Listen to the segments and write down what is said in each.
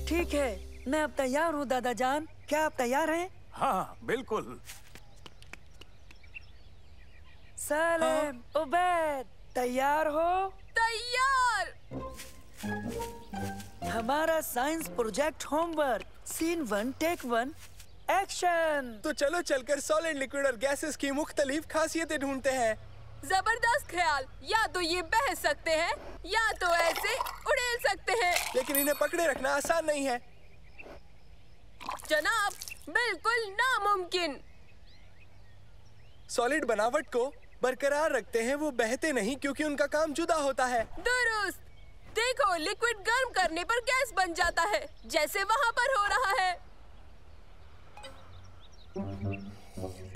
ठीक है, मैं अब तैयार हूँ दादा जान। क्या आप तैयार हैं? हाँ, बिल्कुल। सलेम, उबैद, तैयार हो? तैयार। हमारा science project homework, scene 1 take 1 action. तो चलो चलकर सॉलिड, लिक्विड और गैसेस की मुख्तलिफ खासियतें ढूंढते हैं। जबरदस्त ख्याल। या तो ये बह सकते हैं या तो ऐसे उड़ेल सकते हैं। लेकिन इन्हें पकड़े रखना आसान नहीं है। जनाब, बिल्कुल नामुमकिन। सॉलिड बनावट को बरकरार रखते हैं, वो बहते नहीं क्योंकि उनका काम जुदा होता है। दुरुस्त। देखो, लिक्विड गर्म करने पर गैस बन जाता है, जैसे वहाँ पर हो रहा है।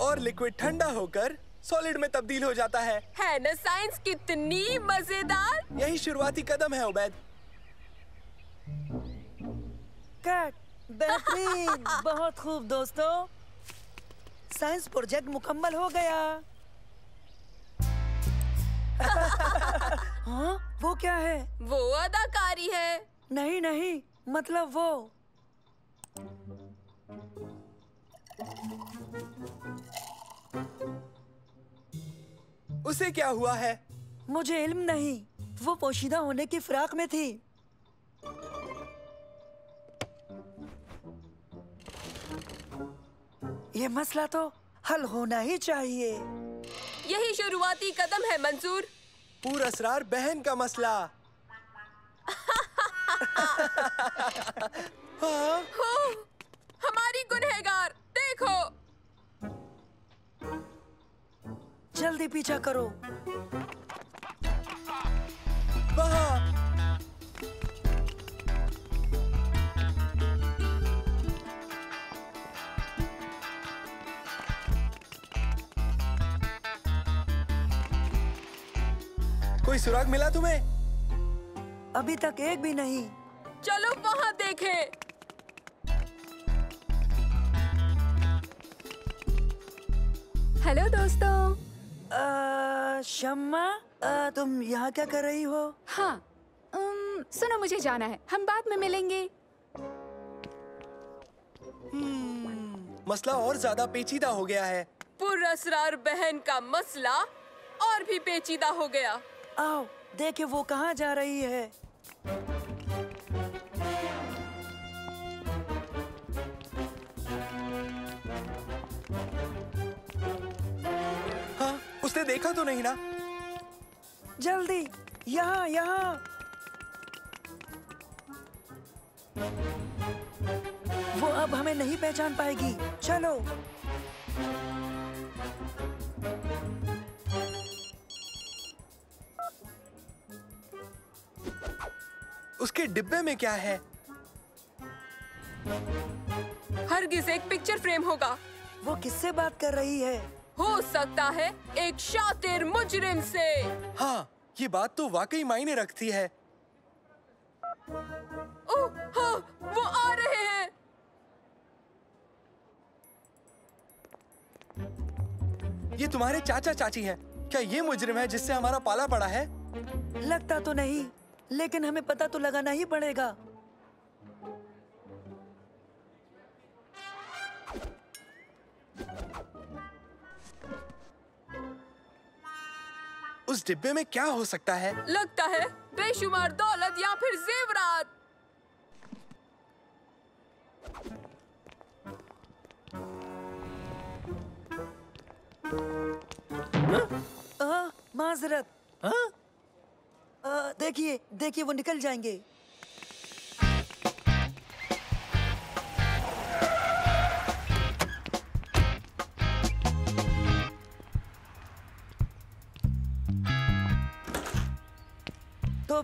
और लिक्विड ठंडा होकर सॉलिड में तब्दील हो जाता है। है ना साइंस कितनी मजेदार। यही शुरुआती कदम है उबैद। कट, बेहतरीन, बहुत खूब दोस्तों। साइंस प्रोजेक्ट मुकम्मल हो गया। हाँ, वो क्या है? वो अदाकारी है। नहीं नहीं, मतलब वो। उसे क्या हुआ है? मुझे इल्म नहीं, वो पोशीदा होने की फिराक में थी। ये मसला तो हल होना ही चाहिए। यही शुरुआती कदम है मंसूर। पूरा असरार बहन का मसला। हाँ? हो, हमारी गुनहगार, देखो। जल्दी पीछा करो। वहाँ। कोई सुराग मिला तुम्हें? अभी तक एक भी नहीं। चलो वहाँ देखें। हेलो दोस्तों। शम्मा, तुम यहाँ क्या कर रही हो? हाँ, सुनो, मुझे जाना है, हम बाद में मिलेंगे। मसला और ज्यादा पेचीदा हो गया है। पुरअसरार बहन का मसला और भी पेचीदा हो गया। आओ देखे वो कहाँ जा रही है। हाँ, उसने देखा तो नहीं ना? जल्दी, यहाँ यहाँ। वो अब हमें नहीं पहचान पाएगी। चलो। उसके डिब्बे में क्या है? हरगिज़ एक पिक्चर फ्रेम होगा। वो किससे बात कर रही है? हो सकता है एक शातिर मुजरिम से। हाँ, ये बात तो वाकई मायने रखती है। ओह, हाँ, वो आ रहे हैं। ये तुम्हारे चाचा चाची हैं। क्या ये मुजरिम है जिससे हमारा पाला पड़ा है? लगता तो नहीं, लेकिन हमें पता तो लगाना ही पड़ेगा। उस डिब्बे में क्या हो सकता है? लगता है बेशुमार दौलत या फिर जेवरात। माजरत। देखिए देखिए, वो निकल जाएंगे।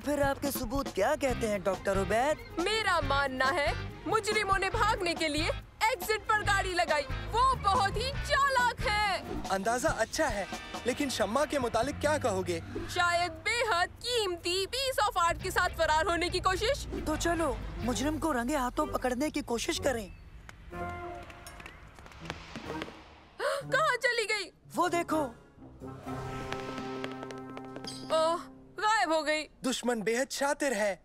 फिर आपके सबूत क्या कहते हैं डॉक्टर उबैद? मेरा मानना है मुजरिमों ने भागने के लिए एग्जिट पर गाड़ी लगाई। वो बहुत ही चालाक है। अंदाजा अच्छा है, लेकिन शम्मा के मुतालिक क्या कहोगे? शायद बेहद कीमती पीस ऑफ आर्ट के साथ फरार होने की कोशिश। तो चलो मुजरिम को रंगे हाथों पकड़ने की कोशिश करें। कहाँ चली गई? वो देखो। ओह, गायब हो गई। दुश्मन बेहद शातिर है।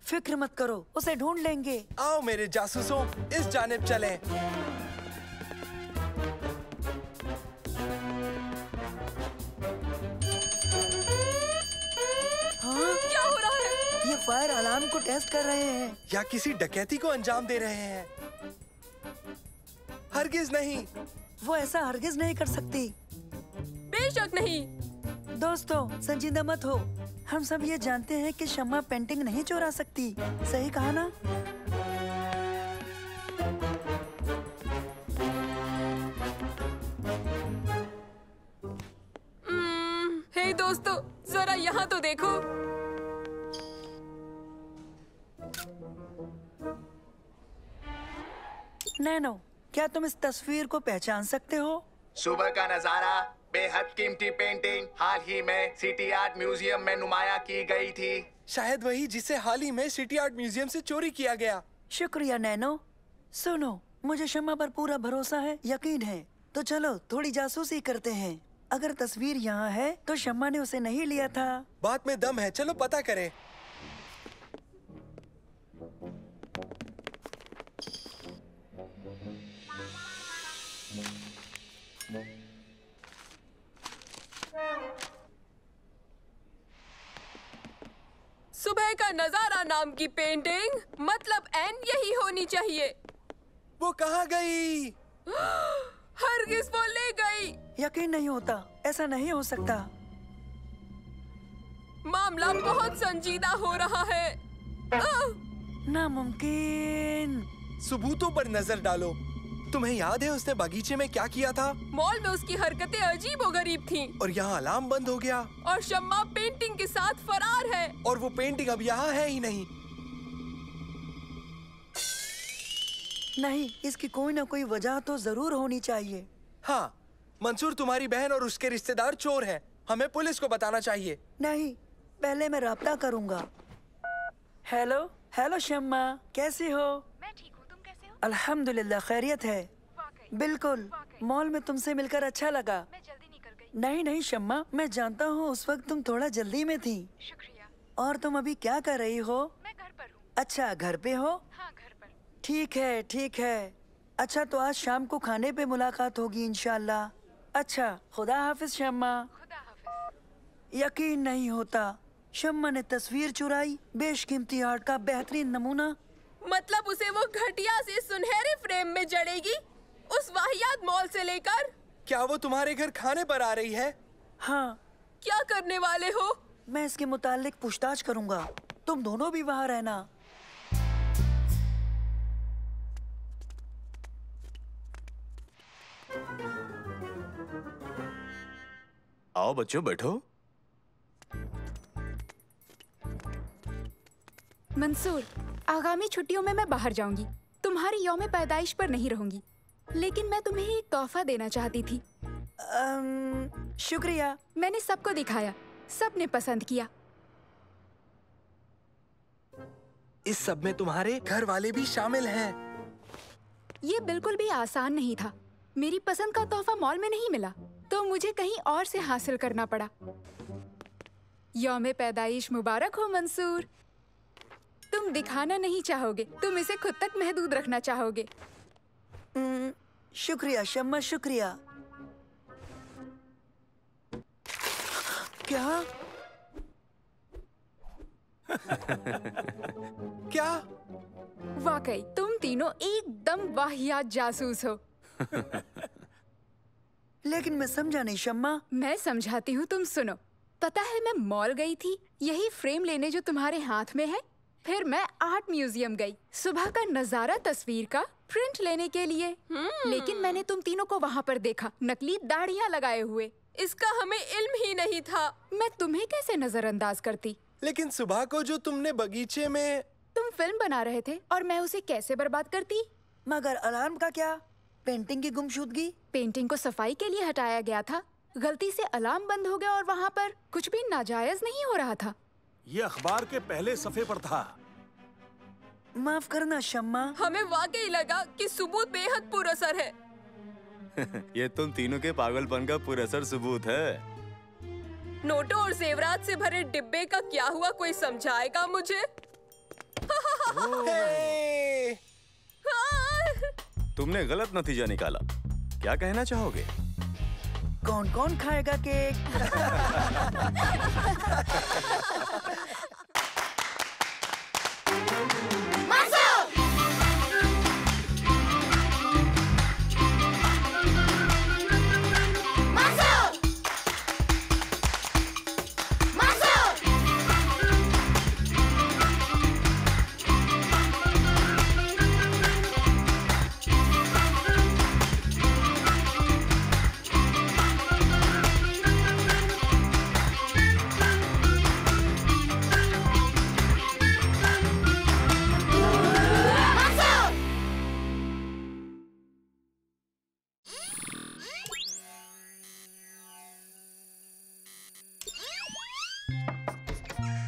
फिक्र मत करो, उसे ढूंढ लेंगे। आओ मेरे जासूसों, इस जानिब चलें। हाँ? क्या हो रहा है? ये फायर अलार्म को टेस्ट कर रहे हैं। या किसी डकैती को अंजाम दे रहे हैं। हरगिज नहीं। वो ऐसा हरगिज नहीं कर सकती। बेशक नहीं। दोस्तों, संजीदा मत हो। हम सब ये जानते हैं कि शम्मा पेंटिंग नहीं चुरा सकती। सही कहा ना? हे दोस्तों, जरा यहाँ तो देखो। नैनो, क्या तुम इस तस्वीर को पहचान सकते हो? सुबह का नजारा, बेहद कीमती पेंटिंग हाल ही में सिटी आर्ट म्यूजियम में नुमाया की गई थी। शायद वही जिसे हाल ही में सिटी आर्ट म्यूजियम से चोरी किया गया। शुक्रिया नैनो। सुनो, मुझे शम्मा पर पूरा भरोसा है, यकीन है। तो चलो थोड़ी जासूसी करते हैं। अगर तस्वीर यहाँ है तो शम्मा ने उसे नहीं लिया था। बात में दम है, चलो पता करें। सुबह का नजारा नाम की पेंटिंग, मतलब एन यही होनी चाहिए। वो कहाँ गई? हरगिज वो ले गई। यकीन नहीं होता, ऐसा नहीं हो सकता। मामला बहुत संजीदा हो रहा है। नामुमकिन। सबूतों पर नजर डालो। तुम्हें याद है उसने बगीचे में क्या किया था? मॉल में उसकी हरकतें अजीबोगरीब थीं। और यहाँ अलार्म बंद हो गया। और शम्मा पेंटिंग के साथ फरार है। और वो पेंटिंग अब यहाँ है ही नहीं। नहीं, इसकी कोई ना कोई वजह तो जरूर होनी चाहिए। हाँ, मंसूर तुम्हारी बहन और उसके रिश्तेदार चोर हैं। हमें पुलिस को बताना चाहिए। नहीं, पहले मैं राब्ता करूंगा। हेलो हेलो शम्मा, कैसी हो? मैं ठीक हूँ, तुम कैसे हो? अल्हम्दुलिल्लाह, खैरियत है। बिल्कुल, मॉल में तुमसे मिलकर अच्छा लगा। मैं जल्दी निकल गई। नहीं नहीं शम्मा, मैं जानता हूँ उस वक्त तुम थोड़ा जल्दी में थी। शुक्रिया। और तुम अभी क्या कर रही हो? मैं घर पर हूँ। अच्छा, घर पे हो? हाँ, घर पर। ठीक है ठीक है। अच्छा, तो आज शाम को खाने पे मुलाकात होगी इंशाल्लाह। अच्छा, खुदा हाफिज शम्मा। खुदा हाफिज। यकीन नहीं होता, शम्मा ने तस्वीर चुराई, बेशकीमती आर्ट का बेहतरीन नमूना। मतलब उसे वो घटिया से सुनहरे फ्रेम में जड़ेगी, उस वाहियात मॉल से लेकर। क्या वो तुम्हारे घर खाने पर आ रही है? हाँ। क्या करने वाले हो? मैं इसके मुतालिक पूछताछ करूंगा। तुम दोनों भी वहाँ रहना। आओ बच्चों, बैठो। मंसूर, आगामी छुट्टियों में मैं बाहर जाऊंगी। तुम्हारी यौम पैदाइश पर नहीं रहूंगी, लेकिन मैं तुम्हें एक तोहफा देना चाहती थी। शुक्रिया। मैंने सबको दिखाया, सबने पसंद किया। इस सब में तुम्हारे घर वाले भी शामिल हैं। ये बिल्कुल भी आसान नहीं था। मेरी पसंद का तोहफा मॉल में नहीं मिला, तो मुझे कहीं और से हासिल करना पड़ा। यौम पैदाइश मुबारक हो मंसूर। तुम दिखाना नहीं चाहोगे, तुम इसे खुद तक महदूद रखना चाहोगे। शुक्रिया शम्मा, शुक्रिया। क्या? क्या? वाकई तुम तीनों एकदम वाहियात जासूस हो। लेकिन मैं समझा नहीं शम्मा। मैं समझाती हूँ, तुम सुनो। पता है, मैं मॉल गई थी यही फ्रेम लेने जो तुम्हारे हाथ में है। फिर मैं आर्ट म्यूजियम गई, सुबह का नजारा तस्वीर का प्रिंट लेने के लिए। लेकिन मैंने तुम तीनों को वहाँ पर देखा, नकली दाढ़ियाँ लगाए हुए। इसका हमें इल्म ही नहीं था। मैं तुम्हें कैसे नजरअंदाज करती? लेकिन सुबह को जो तुमने बगीचे में... तुम फिल्म बना रहे थे और मैं उसे कैसे बर्बाद करती? मगर अलार्म का क्या? पेंटिंग की गुमशुदगी? पेंटिंग को सफाई के लिए हटाया गया था। गलती से अलार्म बंद हो गया और वहाँ पर कुछ भी नाजायज नहीं हो रहा था। ये अखबार के पहले सफ़े पर था। माफ करना शम्मा। हमें वाकई लगा कि सबूत बेहद पुरअसर है। ये तुम तीनों के पागलपन का पुरअसर सबूत है। नोटों और जेवरात से भरे डिब्बे का क्या हुआ, कोई समझाएगा मुझे? हे! तुमने गलत नतीजा निकाला। क्या कहना चाहोगे? कौन कौन खाएगा केक?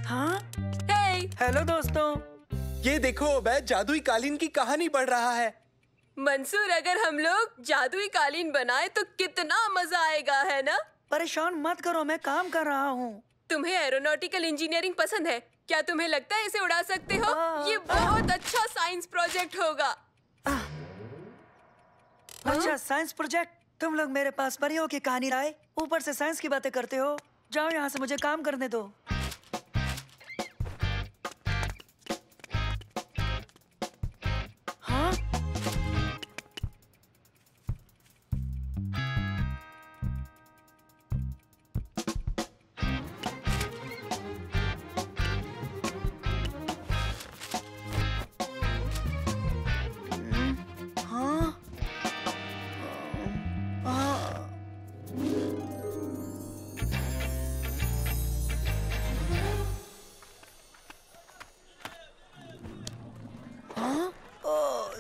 हाँ? हेलो दोस्तों। ये देखो ओबैद, जादुई कालीन की कहानी पढ़ रहा है। मंसूर, अगर हम लोग जादुई कालीन बनाए तो कितना मजा आएगा, है ना? परेशान मत करो, मैं काम कर रहा हूँ। तुम्हें एरोनॉटिकल इंजीनियरिंग पसंद है क्या? तुम्हें लगता है इसे उड़ा सकते हो? ये बहुत अच्छा साइंस प्रोजेक्ट होगा। अच्छा, साइंस प्रोजेक्ट? तुम लोग मेरे पास परियों की कहानी लाए, ऊपर से साइंस की बातें करते हो। जाओ यहाँ से, मुझे काम करने दो। हाँ?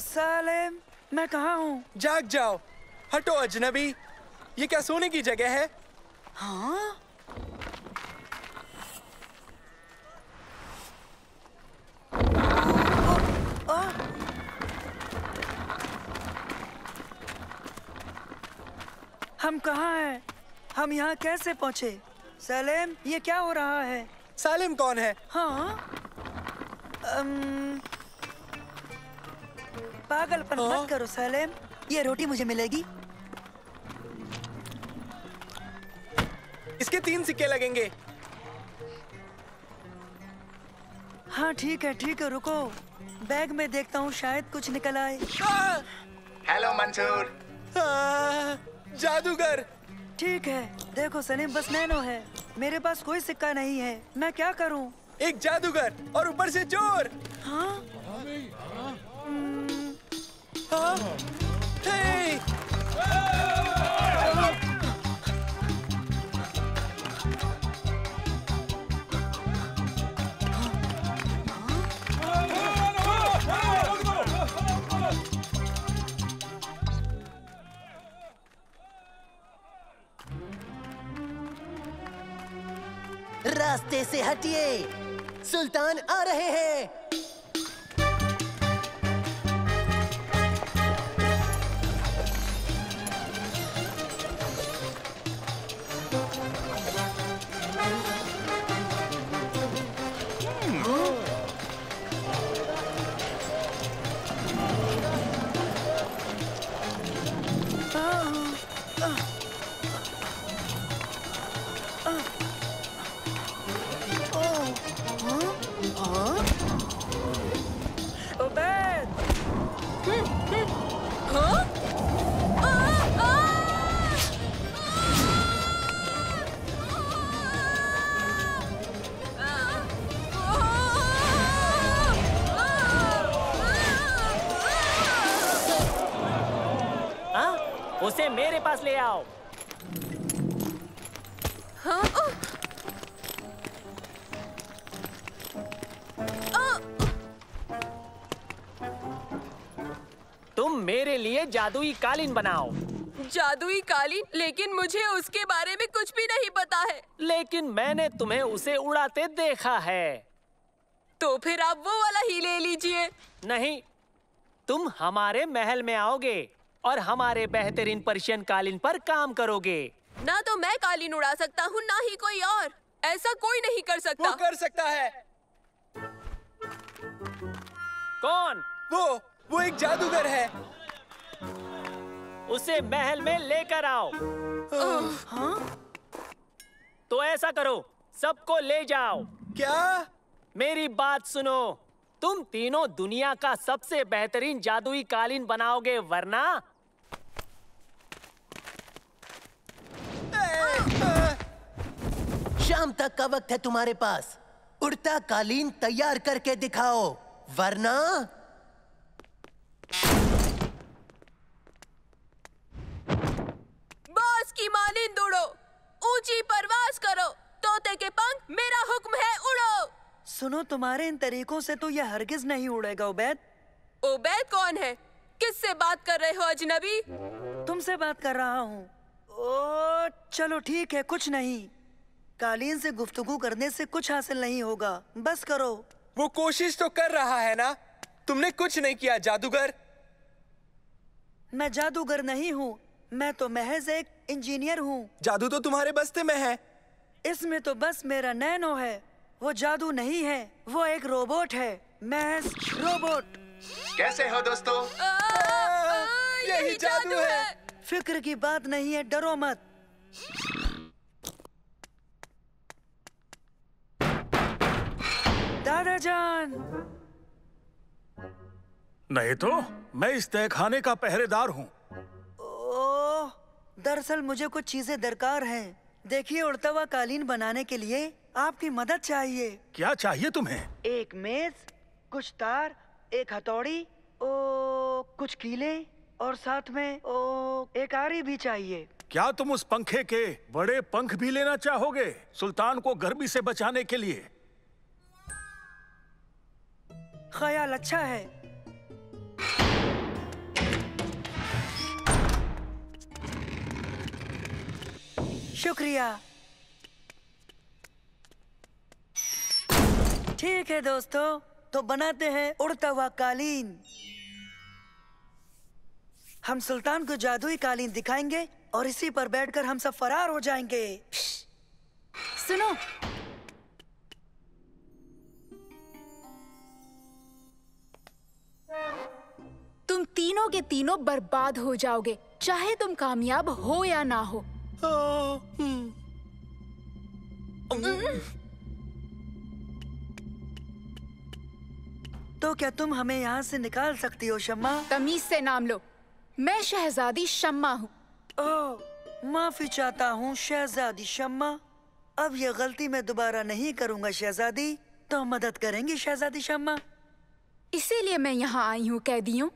सालेम, मैं कहाँ हूँ? जाग जाओ, हटो अजनबी। ये क्या सोने की जगह है? हाँ? हम कहाँ हैं? हम यहाँ कैसे पहुँचे? सलेम, ये क्या हो रहा है? सालिम कौन है? हाँ? पागलपन मत करो सलेम। ये रोटी मुझे मिलेगी? इसके 3 सिक्के लगेंगे। हाँ ठीक है, रुको। बैग में देखता हूँ, शायद कुछ निकल आए। हेलो मंसूर। जादूगर। ठीक है, देखो सलीम, बस नैनो है। मेरे पास कोई सिक्का नहीं है, मैं क्या करूँ? एक जादूगर और ऊपर से चोर। हाँ? हे! रास्ते से हटिए, सुल्तान आ रहे हैं। उसे मेरे पास ले आओ। मेरे लिए जादुई कालीन बनाओ। जादुई कालीन? लेकिन मुझे उसके बारे में कुछ भी नहीं पता है। लेकिन मैंने तुम्हें उसे उड़ाते देखा है। तो फिर आप वो वाला ही ले लीजिए। नहीं, तुम हमारे महल में आओगे और हमारे बेहतरीन पर्शियन कालीन पर काम करोगे। ना तो मैं कालीन उड़ा सकता हूँ, ना ही कोई और। ऐसा कोई नहीं कर सकता। वो कर सकता है। कौन? वो एक जादूगर है। उसे महल में लेकर आओ। हाँ? तो ऐसा करो, सबको ले जाओ। क्या? मेरी बात सुनो, तुम तीनों दुनिया का सबसे बेहतरीन जादुई कालीन बनाओगे, वरना शाम तक का वक्त है तुम्हारे पास। उड़ता कालीन तैयार करके दिखाओ, वरना बॉस की मानिंद उड़ो, ऊंची परवाज करो, तोते के पंख, मेरा हुक्म है, उड़ो। सुनो, तुम्हारे इन तरीकों से तो यह हरगिज नहीं उड़ेगा। उबैद। उबैद कौन है? किससे बात कर रहे हो अजनबी? तुमसे बात कर रहा हूँ। ओ चलो ठीक है, कुछ नहीं। कालीन से गुफ्तगू करने से कुछ हासिल नहीं होगा, बस करो। वो कोशिश तो कर रहा है ना। तुमने कुछ नहीं किया जादूगर। मैं जादूगर नहीं हूँ, मैं तो महज एक इंजीनियर हूँ। जादू तो तुम्हारे बस्ते में है। इसमें तो बस मेरा नैनो है। वो जादू नहीं है, वो एक रोबोट है, महज रोबोट। कैसे हो दोस्तों? यही जादू है। फिक्र की बात नहीं है, डरो मत। दादाजान। नहीं तो मैं इस तहखाने का पहरेदार हूँ। ओह, दरअसल मुझे कुछ चीजें दरकार हैं। देखिए, उड़ता हुआ कालीन बनाने के लिए आपकी मदद चाहिए। क्या चाहिए तुम्हें? एक मेज, कुछ तार, एक हथौड़ी, कुछ कीले और साथ में एक आरी भी चाहिए। क्या तुम उस पंखे के बड़े पंख भी लेना चाहोगे, सुल्तान को गर्मी से बचाने के लिए? ख्याल अच्छा है। शुक्रिया। ठीक है दोस्तों, तो बनाते हैं उड़ता हुआ कालीन। हम सुल्तान को जादुई कालीन दिखाएंगे और इसी पर बैठकर हम सब फरार हो जाएंगे। सुनो, तुम तीनों के तीनों बर्बाद हो जाओगे, चाहे तुम कामयाब हो या ना हो। तो क्या तुम हमें यहाँ से निकाल सकती हो शम्मा? तमीज से नाम लो, मैं शहजादी शम्मा हूँ। ओह, माफी चाहता हूँ शहजादी शम्मा। अब ये गलती मैं दोबारा नहीं करूँगा शहजादी। तो मदद करेंगी शहजादी शम्मा? इसीलिए मैं यहाँ आई हूँ कैदियों।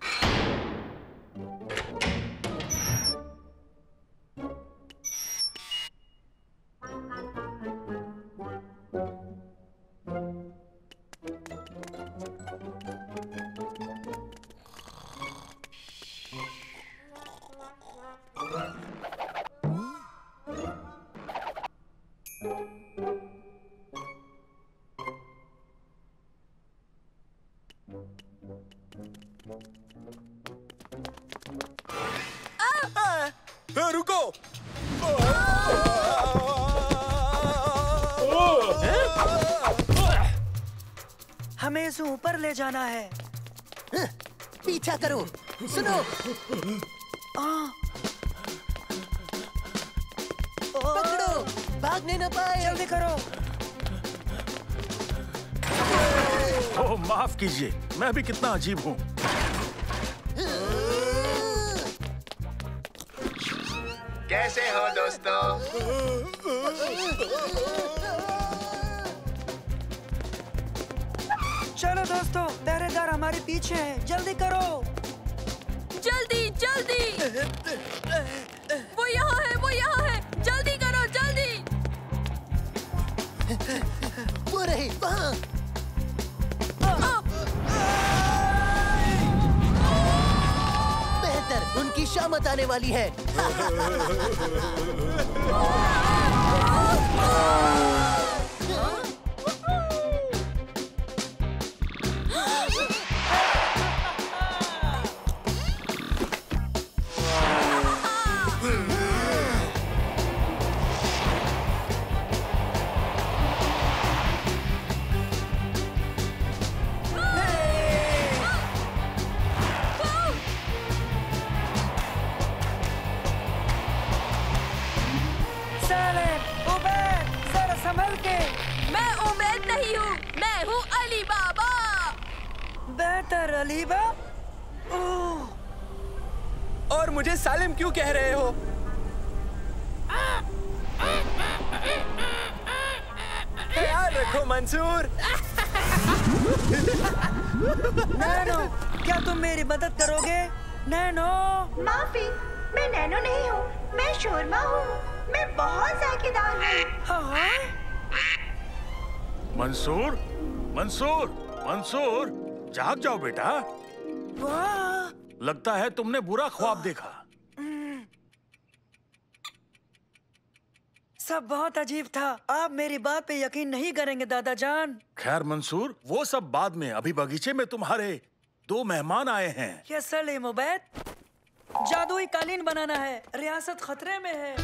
रुको। हमें इसे ऊपर ले जाना है। पीछा करो। सुनो, पकड़ो, भागने न पाए। जल्दी करो। ओह, माफ कीजिए, मैं भी कितना अजीब हूँ। कैसे हो दोस्तों? चलो दोस्तों, पहरेदार हमारे पीछे हैं, जल्दी करो। जल्दी जल्दी, वो यहाँ है, वो यहाँ है, जल्दी करो जल्दी। वो रहे वहाँ। खुशामद आने वाली है। मैं उमैद नहीं हूँ, मैं हूँ अली बाबा। बेहतर अलीबा। और मुझे सालिम क्यों कह रहे हो? ख्याल रखो मंसूर। नैनो, क्या तुम मेरी मदद करोगे? नैनो। माफी, मैं नैनो नहीं हूँ, मैं शोरमा हूँ। मैं बहुत जायकेदार हूँ। मंसूर, मंसूर, मंसूर, जाग जाओ बेटा। लगता है तुमने बुरा ख्वाब देखा। सब बहुत अजीब था। आप मेरी बात पे यकीन नहीं करेंगे दादा जान। खैर मंसूर, वो सब बाद में। अभी बगीचे में तुम्हारे 2 मेहमान आए हैं। यस सलीम उबैद। जादुई कालीन बनाना है, रियासत खतरे में है।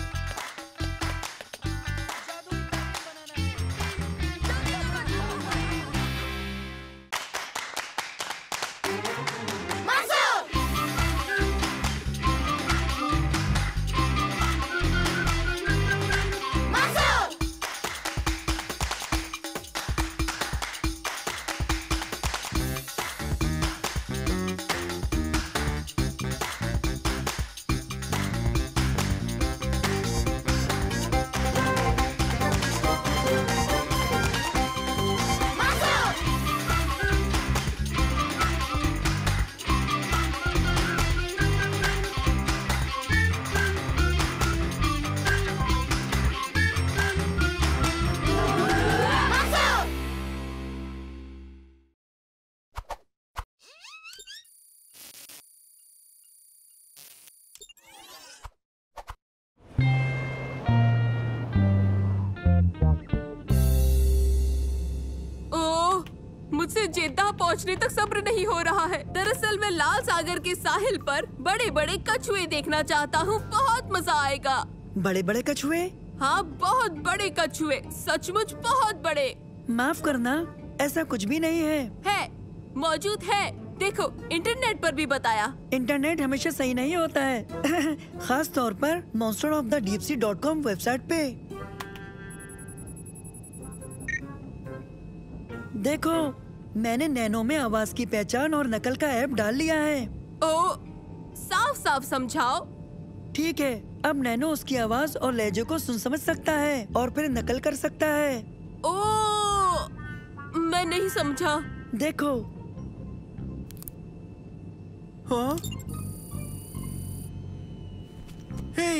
मुझसे जेद्दा पहुंचने तक सब्र नहीं हो रहा है। दरअसल मैं लाल सागर के साहिल पर बड़े बड़े कछुए देखना चाहता हूँ। बहुत मजा आएगा। बड़े बड़े कछुए? हाँ, बहुत बड़े कछुए, सचमुच बहुत बड़े। माफ करना, ऐसा कुछ भी नहीं है। है, मौजूद है। देखो, इंटरनेट पर भी बताया। इंटरनेट हमेशा सही नहीं होता है। खास तौर पर monsterofthedeepsea.com वेबसाइट पे। देखो, मैंने नैनो में आवाज की पहचान और नकल का ऐप डाल लिया है। ओ, साफ साफ समझाओ। ठीक है, अब नैनो उसकी आवाज और लहजे को सुन समझ सकता है और फिर नकल कर सकता है। ओ, मैं नहीं समझा। देखो। हाँ? हे,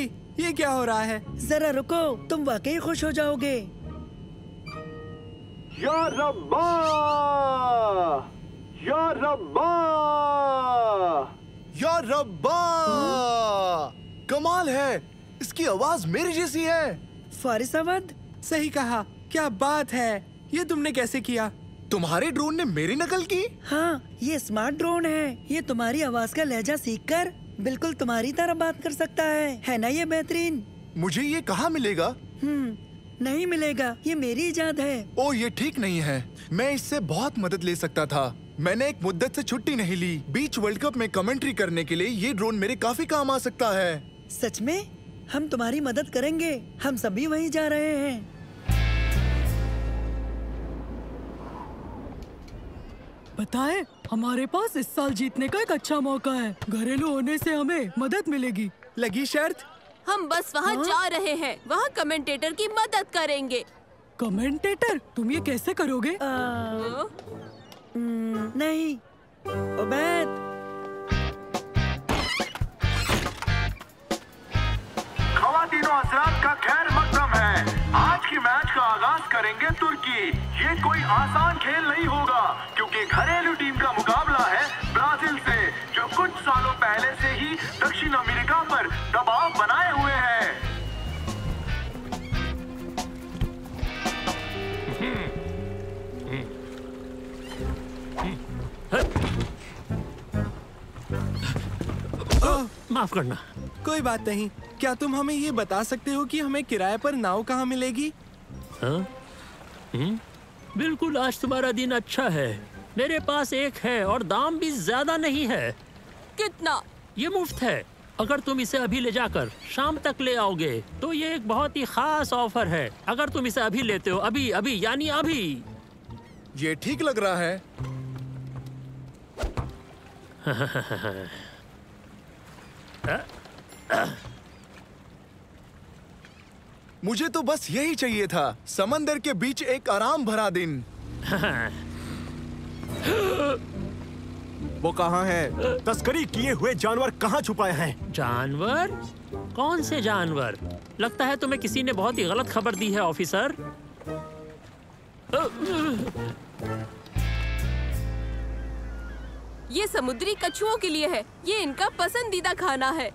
ये क्या हो रहा है? जरा रुको, तुम वाकई खुश हो जाओगे। या रब्बा! या रब्बा! या रब्बा! कमाल है, इसकी आवाज मेरी जैसी है। फारिस अहमद, सही कहा। क्या बात है, ये तुमने कैसे किया? तुम्हारे ड्रोन ने मेरी नकल की? हाँ, ये स्मार्ट ड्रोन है। ये तुम्हारी आवाज का लहजा सीखकर बिल्कुल तुम्हारी तरह बात कर सकता है ना? ये बेहतरीन। मुझे ये कहाँ मिलेगा? नहीं मिलेगा, ये मेरी इजाद है। ओ, ये ठीक नहीं है। मैं इससे बहुत मदद ले सकता था। मैंने एक मुद्दत से छुट्टी नहीं ली। बीच वर्ल्ड कप में कमेंट्री करने के लिए ये ड्रोन मेरे काफी काम आ सकता है। सच में? हम तुम्हारी मदद करेंगे। हम सभी वहीं जा रहे हैं। बताएं, हमारे पास इस साल जीतने का एक अच्छा मौका है। घरेलू होने से हमें मदद मिलेगी। लगी शर्त? हम बस वहाँ जा रहे हैं। वहाँ कमेंटेटर की मदद करेंगे। कमेंटेटर? तुम ये कैसे करोगे? नहीं, उबैद। खवातीनो हज़रात का खैर मकदम है। आज की मैच का आगाज करेंगे तुर्की। ये कोई आसान खेल नहीं होगा क्योंकि घरेलू टीम का मुकाबला है ब्राजील से, जो कुछ सालों पहले से ही दक्षिण अमेरिका माफ करना। कोई बात नहीं। क्या तुम हमें ये बता सकते हो कि हमें किराए पर नाव कहाँ मिलेगी? हाँ? बिल्कुल, आज तुम्हारा दिन अच्छा है। मेरे पास एक है और दाम भी ज्यादा नहीं है। कितना? ये मुफ्त है। अगर तुम इसे अभी ले जाकर शाम तक ले आओगे तो ये एक बहुत ही खास ऑफर है। अगर तुम इसे अभी लेते हो, अभी अभी यानी अभी। ये ठीक लग रहा है। मुझे तो बस यही चाहिए था, समंदर के बीच एक आराम भरा दिन। वो कहाँ है? तस्करी किए हुए जानवर कहाँ छुपाए हैं? जानवर? कौन से जानवर? लगता है तुम्हें किसी ने बहुत ही गलत खबर दी है ऑफिसर। ये समुद्री कछुओं के लिए है। ये इनका पसंदीदा खाना है।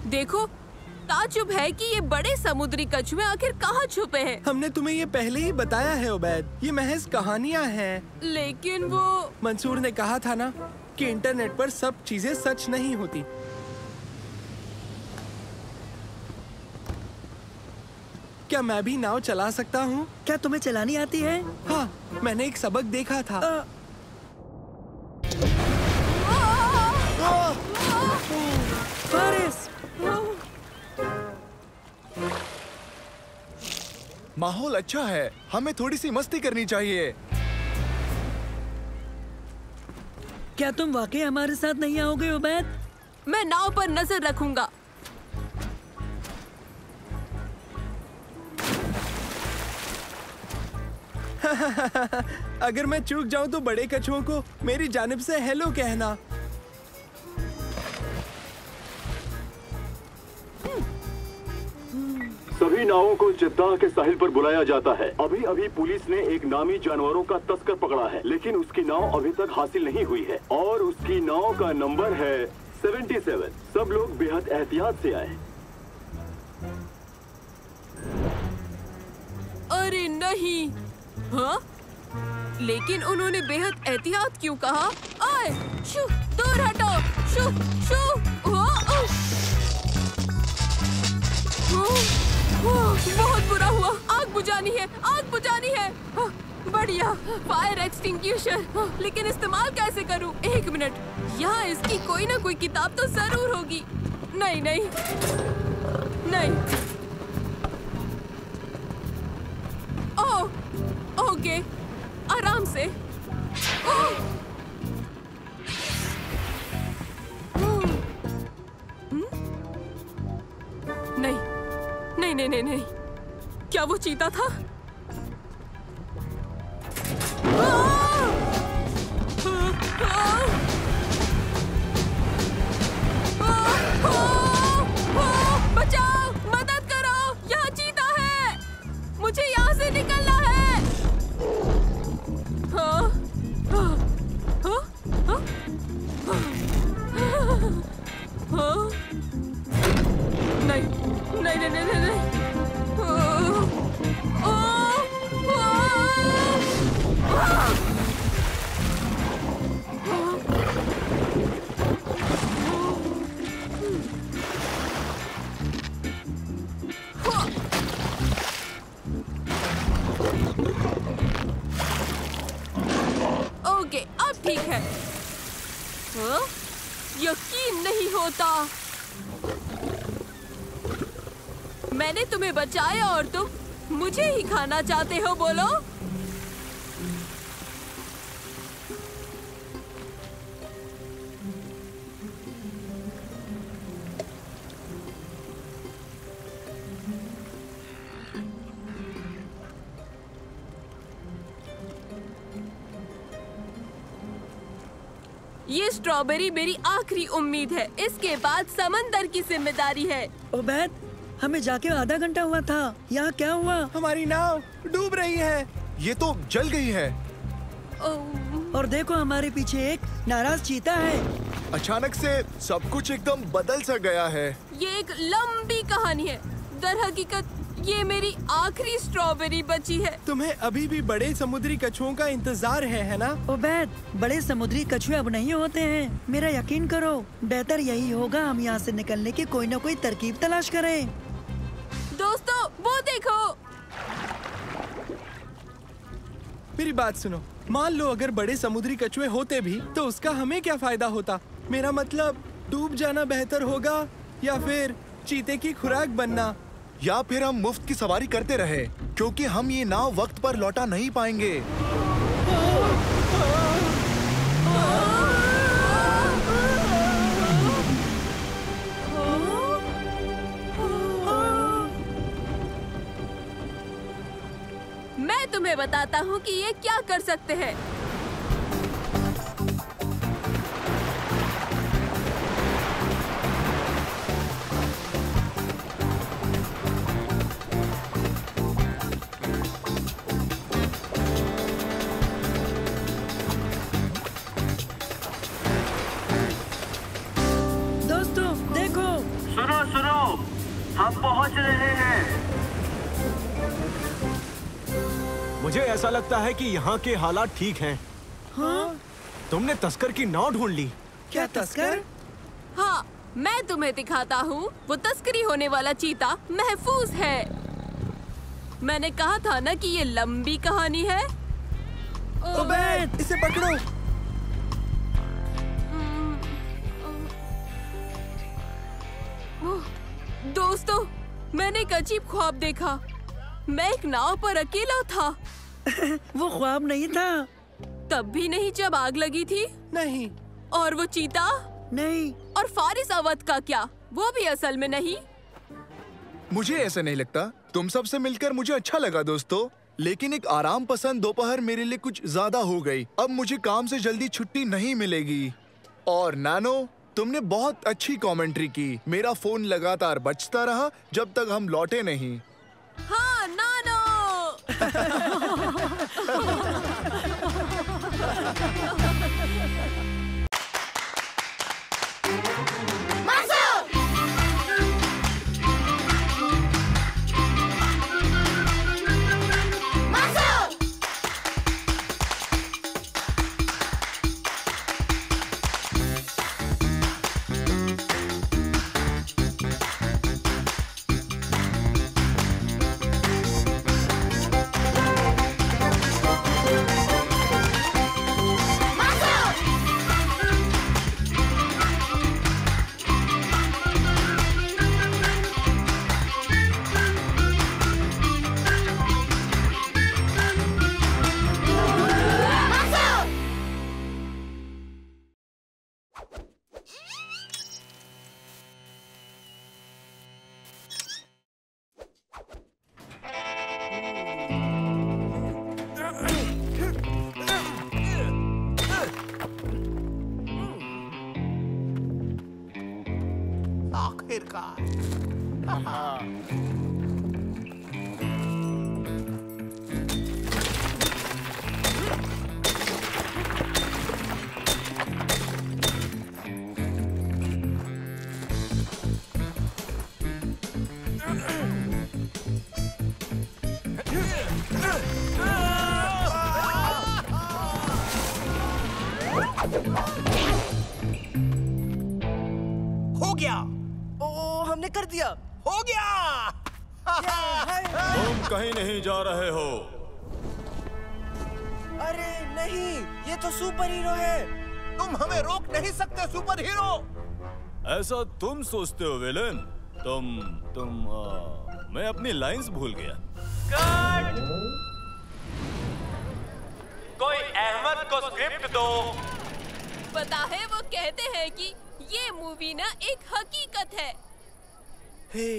देखो, ताज्जुब है कि ये बड़े समुद्री कछुए आखिर कहाँ छुपे हैं। हमने तुम्हें ये पहले ही बताया है उबैद, ये महज कहानियाँ हैं। लेकिन वो मंसूर ने कहा था ना कि इंटरनेट पर सब चीजें सच नहीं होती। क्या मैं भी नाव चला सकता हूँ? क्या तुम्हें चलानी आती है? हाँ, मैंने एक सबक देखा था। फारिस! माहौल अच्छा है, हमें थोड़ी सी मस्ती करनी चाहिए। क्या तुम वाकई हमारे साथ नहीं आओगे उबैद? मैं नाव पर नजर रखूंगा। अगर मैं चूक जाऊं तो बड़े कछुओं को मेरी जानिब से हेलो कहना। सभी नावों को जिद्दाह के साहिल पर बुलाया जाता है। अभी अभी पुलिस ने एक नामी जानवरों का तस्कर पकड़ा है, लेकिन उसकी नाव अभी तक हासिल नहीं हुई है और उसकी नाव का नंबर है 77। सब लोग बेहद एहतियात से आए। अरे नहीं। हाँ? लेकिन उन्होंने बेहद एहतियात क्यों कहा? आए, शू, दूर हटो, शू, शू, बहुत बुरा हुआ। आग बुझानी है, आग बुझानी है। बढ़िया, फायर एक्सटिंग्विशर। लेकिन इस्तेमाल कैसे करूं? एक मिनट, यहाँ इसकी कोई ना कोई किताब तो जरूर होगी। नहीं नहीं नहीं। ओह, ओके, आराम से। नहीं नहीं नहीं नहीं नहीं। क्या वो चीता था? बचाओ, मदद करो, यहाँ चीता है। मुझे यहाँ से निकलना है। नहीं नहीं नहीं नहीं नहीं। ओके, अब ठीक है। यकीन नहीं होता, मैंने तुम्हें बचाया और तुम मुझे ही खाना चाहते हो। बोलो। ये स्ट्रॉबेरी मेरी आखिरी उम्मीद है। इसके बाद समंदर की जिम्मेदारी है। उबैद, हमें जाके आधा घंटा हुआ था। यहाँ क्या हुआ? हमारी नाव डूब रही है। ये तो जल गई है। और देखो, हमारे पीछे एक नाराज चीता है। अचानक से सब कुछ एकदम बदल सा गया है। ये एक लंबी कहानी है। दर हकीकत ये मेरी आखिरी स्ट्रॉबेरी बची है। तुम्हें अभी भी बड़े समुद्री कछुओं का इंतजार है ना? ओबैद, बड़े समुद्री कछुए अब नहीं होते हैं। मेरा यकीन करो, बेहतर यही होगा हम यहाँ से निकलने की कोई न कोई तरकीब तलाश करें। दोस्तों, वो देखो। मेरी बात सुनो, मान लो अगर बड़े समुद्री कछुए होते भी तो उसका हमें क्या फायदा होता? मेरा मतलब डूब जाना बेहतर होगा या फिर चीते की खुराक बनना, या फिर हम मुफ्त की सवारी करते रहे, क्योंकि हम ये नाव वक्त पर लौटा नहीं पाएंगे। मैं तुम्हें बताता हूँ कि ये क्या कर सकते हैं। दोस्तों देखो, सुनो, हम पहुंच रहे हैं। मुझे ऐसा लगता है कि यहाँ के हालात ठीक हैं। हाँ? तुमने तस्कर की नाव ढूंढ ली। क्या तस्कर? हाँ, मैं तुम्हें दिखाता हूँ। वो तस्करी होने वाला चीता महफूज है। मैंने कहा था ना कि ये लंबी कहानी है। ओबैद, इसे पकड़ो। दोस्तों, मैंने एक अजीब ख्वाब देखा। मैं एक नाव पर अकेला था। वो ख्वाब नहीं था। तब भी नहीं जब आग लगी थी। नहीं। और वो चीता? नहीं। और फारिस अवध का क्या? वो भी असल में नहीं। मुझे ऐसा नहीं लगता। तुम सबसे मिलकर मुझे अच्छा लगा दोस्तों, लेकिन एक आराम पसंद दोपहर मेरे लिए कुछ ज्यादा हो गई। अब मुझे काम से जल्दी छुट्टी नहीं मिलेगी। और नानो, तुमने बहुत अच्छी कमेंट्री की। मेरा फोन लगातार बजता रहा जब तक हम लौटे नहीं। हाँ, नानो। हो गया। ओ, हमने कर दिया। हो गया। तुम कहीं नहीं जा रहे हो। अरे नहीं, ये तो सुपर हीरो है। तुम हमें रोक नहीं सकते सुपर हीरो। ऐसा तुम सोचते हो विलेन। मैं अपनी लाइंस भूल गया। कोई अहमद को स्क्रिप्ट दो। पता है, वो कहते हैं कि ये मूवी ना एक हकीकत है। हे,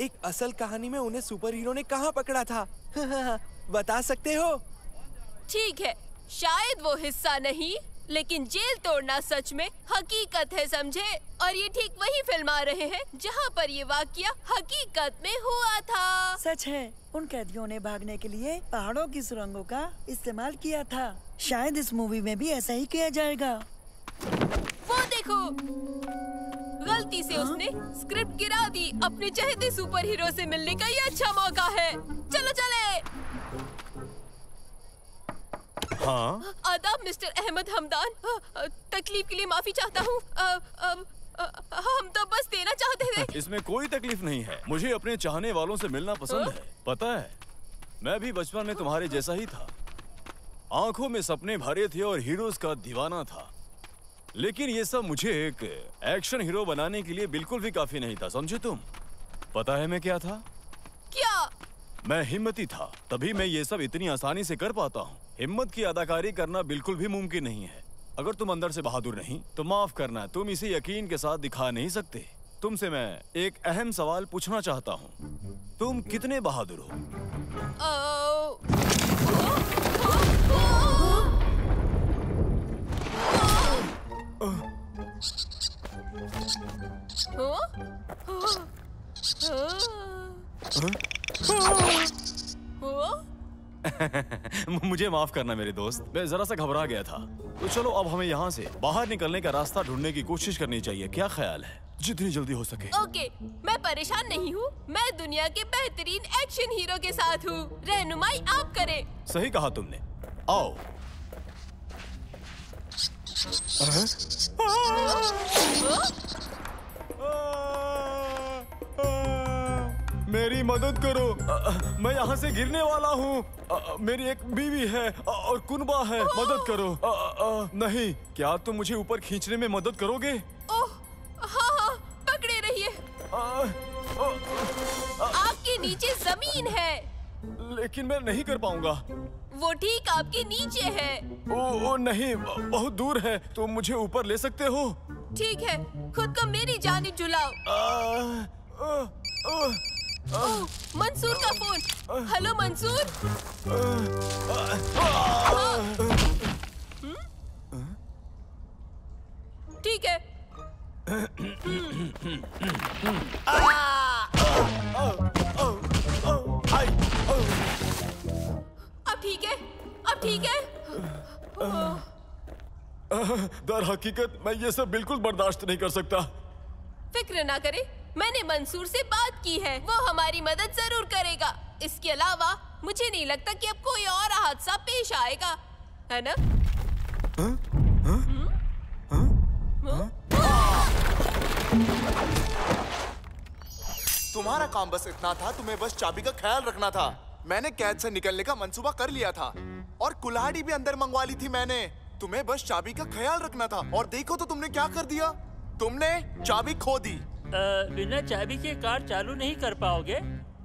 एक असल कहानी में उन्हें सुपर हीरो ने कहाँ पकड़ा था? बता सकते हो? ठीक है, शायद वो हिस्सा नहीं, लेकिन जेल तोड़ना सच में हकीकत है, समझे? और ये ठीक वही फिल्म आ रहे हैं जहाँ पर ये वाकया हकीकत में हुआ था। सच है, उन कैदियों ने भागने के लिए पहाड़ों की सुरंगों का इस्तेमाल किया था। शायद इस मूवी में भी ऐसा ही किया जाएगा। वो देखो, गलती गलती से उसने स्क्रिप्ट गिरा दी। अपने चहेते सुपर हीरो से मिलने का ये अच्छा मौका है। चलो चले। हाँ? आदाब मिस्टर अहमद हमदान। तकलीफ के लिए माफी चाहता हूँ। हम तो बस देना चाहते थे। इसमें कोई तकलीफ नहीं है। मुझे अपने चाहने वालों से मिलना पसंद है। पता है, मैं भी बचपन में तुम्हारे जैसा ही था। आंखों में सपने भरे थे और हीरोज का दीवाना था। लेकिन ये सब मुझे एक एक्शन हीरो बनाने के लिए बिल्कुल भी काफी नहीं था, समझे तुम? पता है मैं क्या था? क्या? मैं हिम्मती था, तभी मैं ये सब इतनी आसानी से कर पाता हूँ। हिम्मत की अदाकारी करना बिल्कुल भी मुमकिन नहीं है। अगर तुम अंदर से बहादुर नहीं तो माफ करना, तुम इसे यकीन के साथ दिखा नहीं सकते। तुमसे मैं एक अहम सवाल पूछना चाहता हूँ, तुम कितने बहादुर हो? मुझे माफ करना मेरे दोस्त, मैं जरा सा घबरा गया था। तो चलो अब हमें यहाँ से बाहर निकलने का रास्ता ढूंढने की कोशिश करनी चाहिए। क्या ख्याल है? जितनी जल्दी हो सके। ओके, मैं परेशान नहीं हूँ। मैं दुनिया के बेहतरीन एक्शन हीरो के साथ हूँ। रहनुमाई आप करें। सही कहा तुमने। आओ। मेरी मदद करो, मैं यहाँ से गिरने वाला हूँ। मेरी एक बीवी है और कुनबा है, मदद करो। नहीं, क्या तुम मुझे ऊपर खींचने में मदद करोगे? ओह, हाँ, पकड़े रहिए। आपके नीचे जमीन है। लेकिन मैं नहीं कर पाऊंगा। वो ठीक आपके नीचे है। ओ नहीं, बहुत दूर है। तुम मुझे ऊपर ले सकते हो? ठीक है, खुद को मेरी जानिब झुलाओ। ओह, मंसूर का फोन। हेलो मंसूर। ठीक है। अब ठीक है, अब ठीक है। दर हकीकत मैं ये सब बिल्कुल बर्दाश्त नहीं कर सकता। फिक्र ना करे, मैंने मंसूर से बात की है। वो हमारी मदद जरूर करेगा। इसके अलावा मुझे नहीं लगता कि अब कोई और हादसा पेश आएगा, है ना? तुम्हारा काम बस इतना था, तुम्हें बस चाबी का ख्याल रखना था। मैंने कैद से निकलने का मंसूबा कर लिया था और कुल्हाड़ी भी अंदर मंगवा ली थी मैंने। तुम्हें बस चाबी का ख्याल रखना था और देखो तो तुमने क्या कर दिया। तुमने चाबी खो दी। बिना चाबी के कार चालू नहीं कर पाओगे।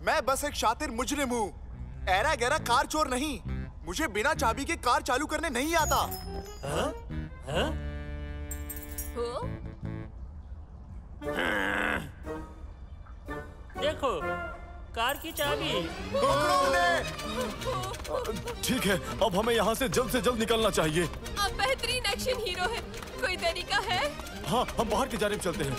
मैं बस एक शातिर मुजरिम हूँ, ऐरा गैरा कार चोर नहीं। मुझे बिना चाबी के कार चालू करने नहीं आता। देखो, कार की चाबी। ठीक है, अब हमें यहाँ से जल्द निकलना चाहिए। आप बेहतरीन एक्शन हीरो हैं। कोई तरीका है? हाँ, हम बाहर की जानिब चलते हैं।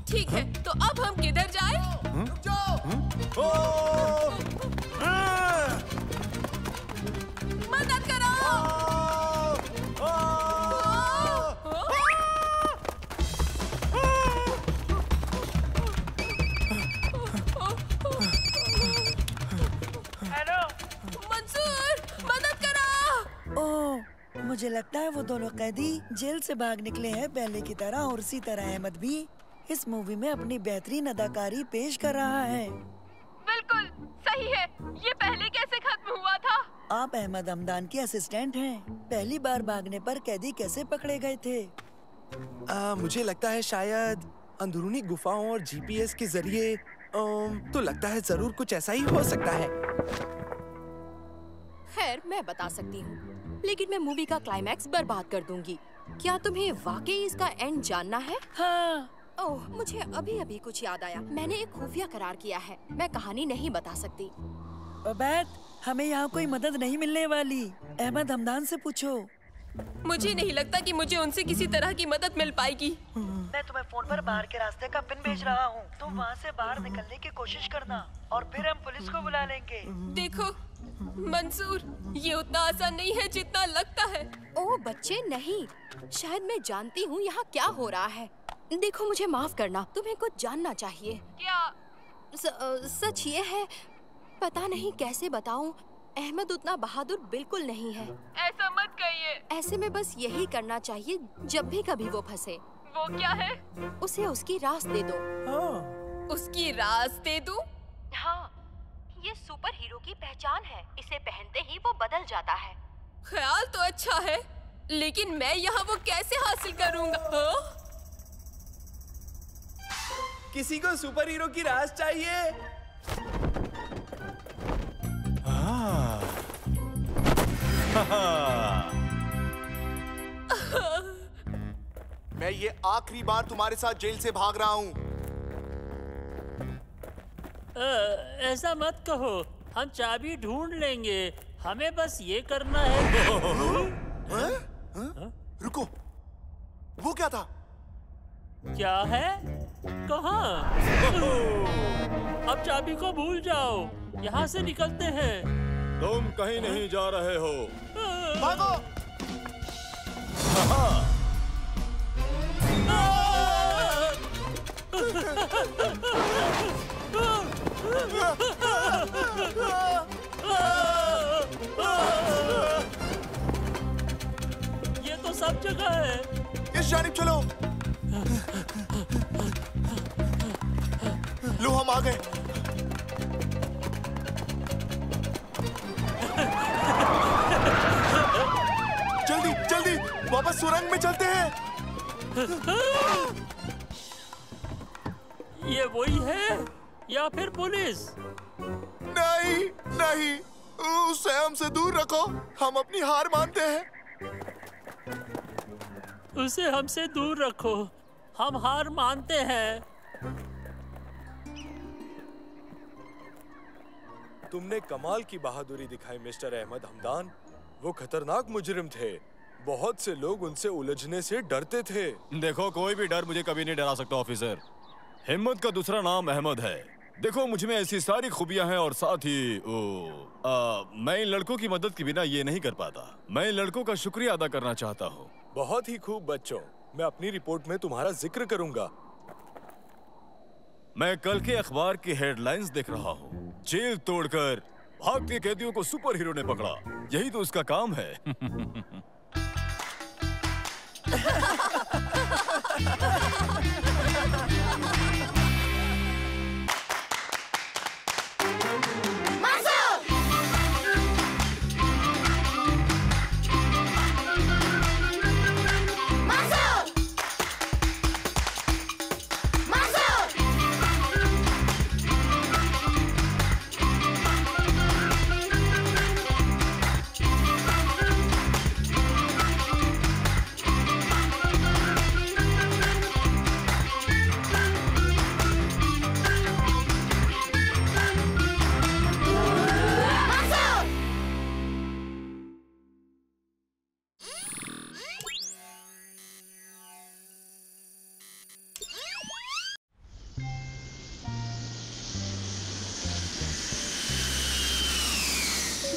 ठीक है, तो अब हम किधर जाएं? मदद करो। मंसूर, मदद करो। ओह, मुझे लगता है वो दोनों कैदी जेल से भाग निकले हैं पहले की तरह, और उसी तरह अहमद भी इस मूवी में अपनी बेहतरीन अदाकारी पेश कर रहा है। बिल्कुल सही है। ये पहले कैसे खत्म हुआ था? आप अहमद हमदान के असिस्टेंट हैं। पहली बार भागने पर कैदी कैसे पकड़े गए थे? मुझे लगता है शायद अंदरूनी गुफाओं और जीपीएस के जरिए। तो लगता है जरूर कुछ ऐसा ही हो सकता है। खैर, मैं बता सकती हूँ, लेकिन मैं मूवी का क्लाइमैक्स बर्बाद कर दूंगी। क्या तुम्हें वाकई इसका एंड जानना है? हाँ। ओह, मुझे अभी अभी कुछ याद आया। मैंने एक खुफिया करार किया है। मैं कहानी नहीं बता सकती। ओबैद, हमें यहाँ कोई मदद नहीं मिलने वाली। अहमद हमदान से पूछो। मुझे नहीं लगता कि मुझे उनसे किसी तरह की मदद मिल पाएगी। मैं तुम्हें फोन पर बाहर के रास्ते का पिन भेज रहा हूँ। तुम वहाँ से बाहर निकलने की कोशिश करना और फिर हम पुलिस को बुला लेंगे। देखो मंसूर, ये उतना आसान नहीं है जितना लगता है। ओ बच्चे नहीं, शायद मैं जानती हूँ यहाँ क्या हो रहा है। देखो मुझे माफ करना, तुम्हें कुछ जानना चाहिए। क्या? सच ये है, पता नहीं कैसे बताऊँ, अहमद उतना बहादुर बिल्कुल नहीं है। ऐसा मत कहिए। ऐसे में बस यही करना चाहिए जब भी कभी वो फंसे। वो क्या है? उसे उसकी रास दे दो। उसकी रास दे दूं? हाँ, ये सुपर हीरो की पहचान है। इसे पहनते ही वो बदल जाता है। ख्याल तो अच्छा है, लेकिन मैं यहाँ वो कैसे हासिल करूँगा? किसी को सुपर हीरो की रास चाहिए? मैं ये आखिरी बार तुम्हारे साथ जेल से भाग रहा हूँ। ऐसा मत कहो, हम चाबी ढूंढ लेंगे। हमें बस ये करना है। रुको, वो क्या था? क्या है? कहाँ? अब चाबी को भूल जाओ, यहाँ से निकलते हैं। तुम कहीं नहीं जा रहे हो। भागो! ये तो सब जगह है। इस जानिब चलो। लो, हम आ गए। जल्दी जल्दी वापस सुरंग में चलते हैं। ये वही है या फिर पुलिस? नहीं नहीं, उससे हमसे दूर रखो। हम अपनी हार मानते हैं। उसे हमसे दूर रखो, हम हार मानते हैं। तुमने कमाल की बहादुरी दिखाई मिस्टर अहमद हमदान। वो खतरनाक मुजरिम थे। बहुत से लोग उनसे उलझने से डरते थे। देखो, कोई भी डर मुझे कभी नहीं डरा सकता ऑफिसर। हिम्मत का दूसरा नाम अहमद है। देखो, मुझ में ऐसी सारी खूबियां हैं और साथ ही मैं इन लड़कों की मदद के बिना ये नहीं कर पाता। मैं इन लड़कों का शुक्रिया अदा करना चाहता हूँ। बहुत ही खूब बच्चों, मैं अपनी रिपोर्ट में तुम्हारा जिक्र करूंगा। मैं कल के अखबार की हेडलाइंस देख रहा हूँ। जेल तोड़कर भागते कैदियों को सुपर हीरो ने पकड़ा। यही तो उसका काम है।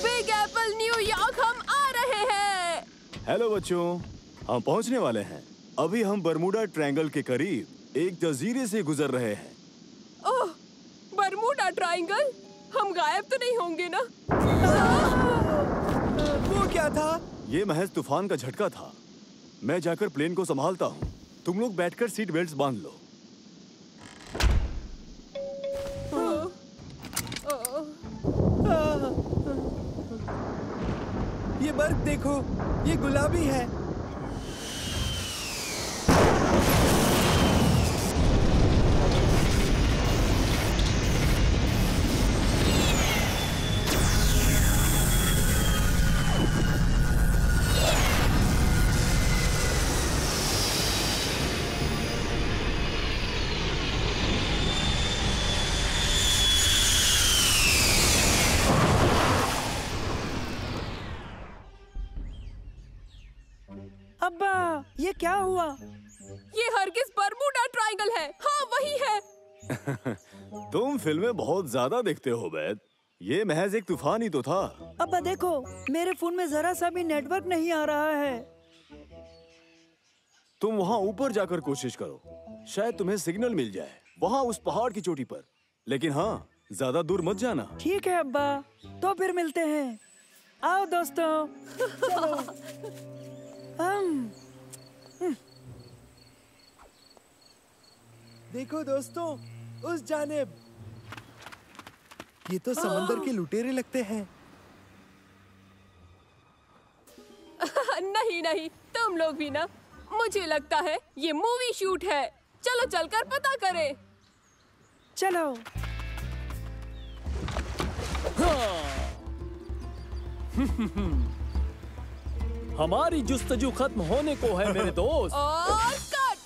बिग एप्पल न्यूयॉर्क हम आ रहे हैं। हेलो बच्चों, हम पहुंचने वाले हैं। अभी हम बरमूडा ट्रायंगल के करीब एक जजीरे से गुजर रहे हैं। ओह, बरमूडा ट्रायंगल? हम गायब तो नहीं होंगे ना? वो क्या था? ये महज तूफान का झटका था। मैं जाकर प्लेन को संभालता हूँ। तुम लोग बैठकर सीट बेल्ट बांध लो। ये बर्फ देखो, ये गुलाबी है। ये क्या हुआ? ये हरगिज बरमूडा ट्रायंगल है। हाँ वही है। तुम फिल्में बहुत ज्यादा देखते हो बैद। ये महज एक तूफान ही तो था। अब देखो, मेरे फोन में जरा सा भी नेटवर्क नहीं आ रहा है। तुम वहाँ ऊपर जाकर कोशिश करो, शायद तुम्हें सिग्नल मिल जाए, वहाँ उस पहाड़ की चोटी पर। लेकिन हाँ, ज्यादा दूर मत जाना। ठीक है अब्बा, तो फिर मिलते हैं। आओ दोस्तों, चलो। देखो दोस्तों, उस जानिब। ये तो समंदर के लुटेरे लगते हैं। नहीं नहीं, तुम लोग भी ना। मुझे लगता है ये मूवी शूट है। चलो चलकर पता करें। चलो। हमारी जुस्तजू खत्म होने को है मेरे दोस्त। और कट।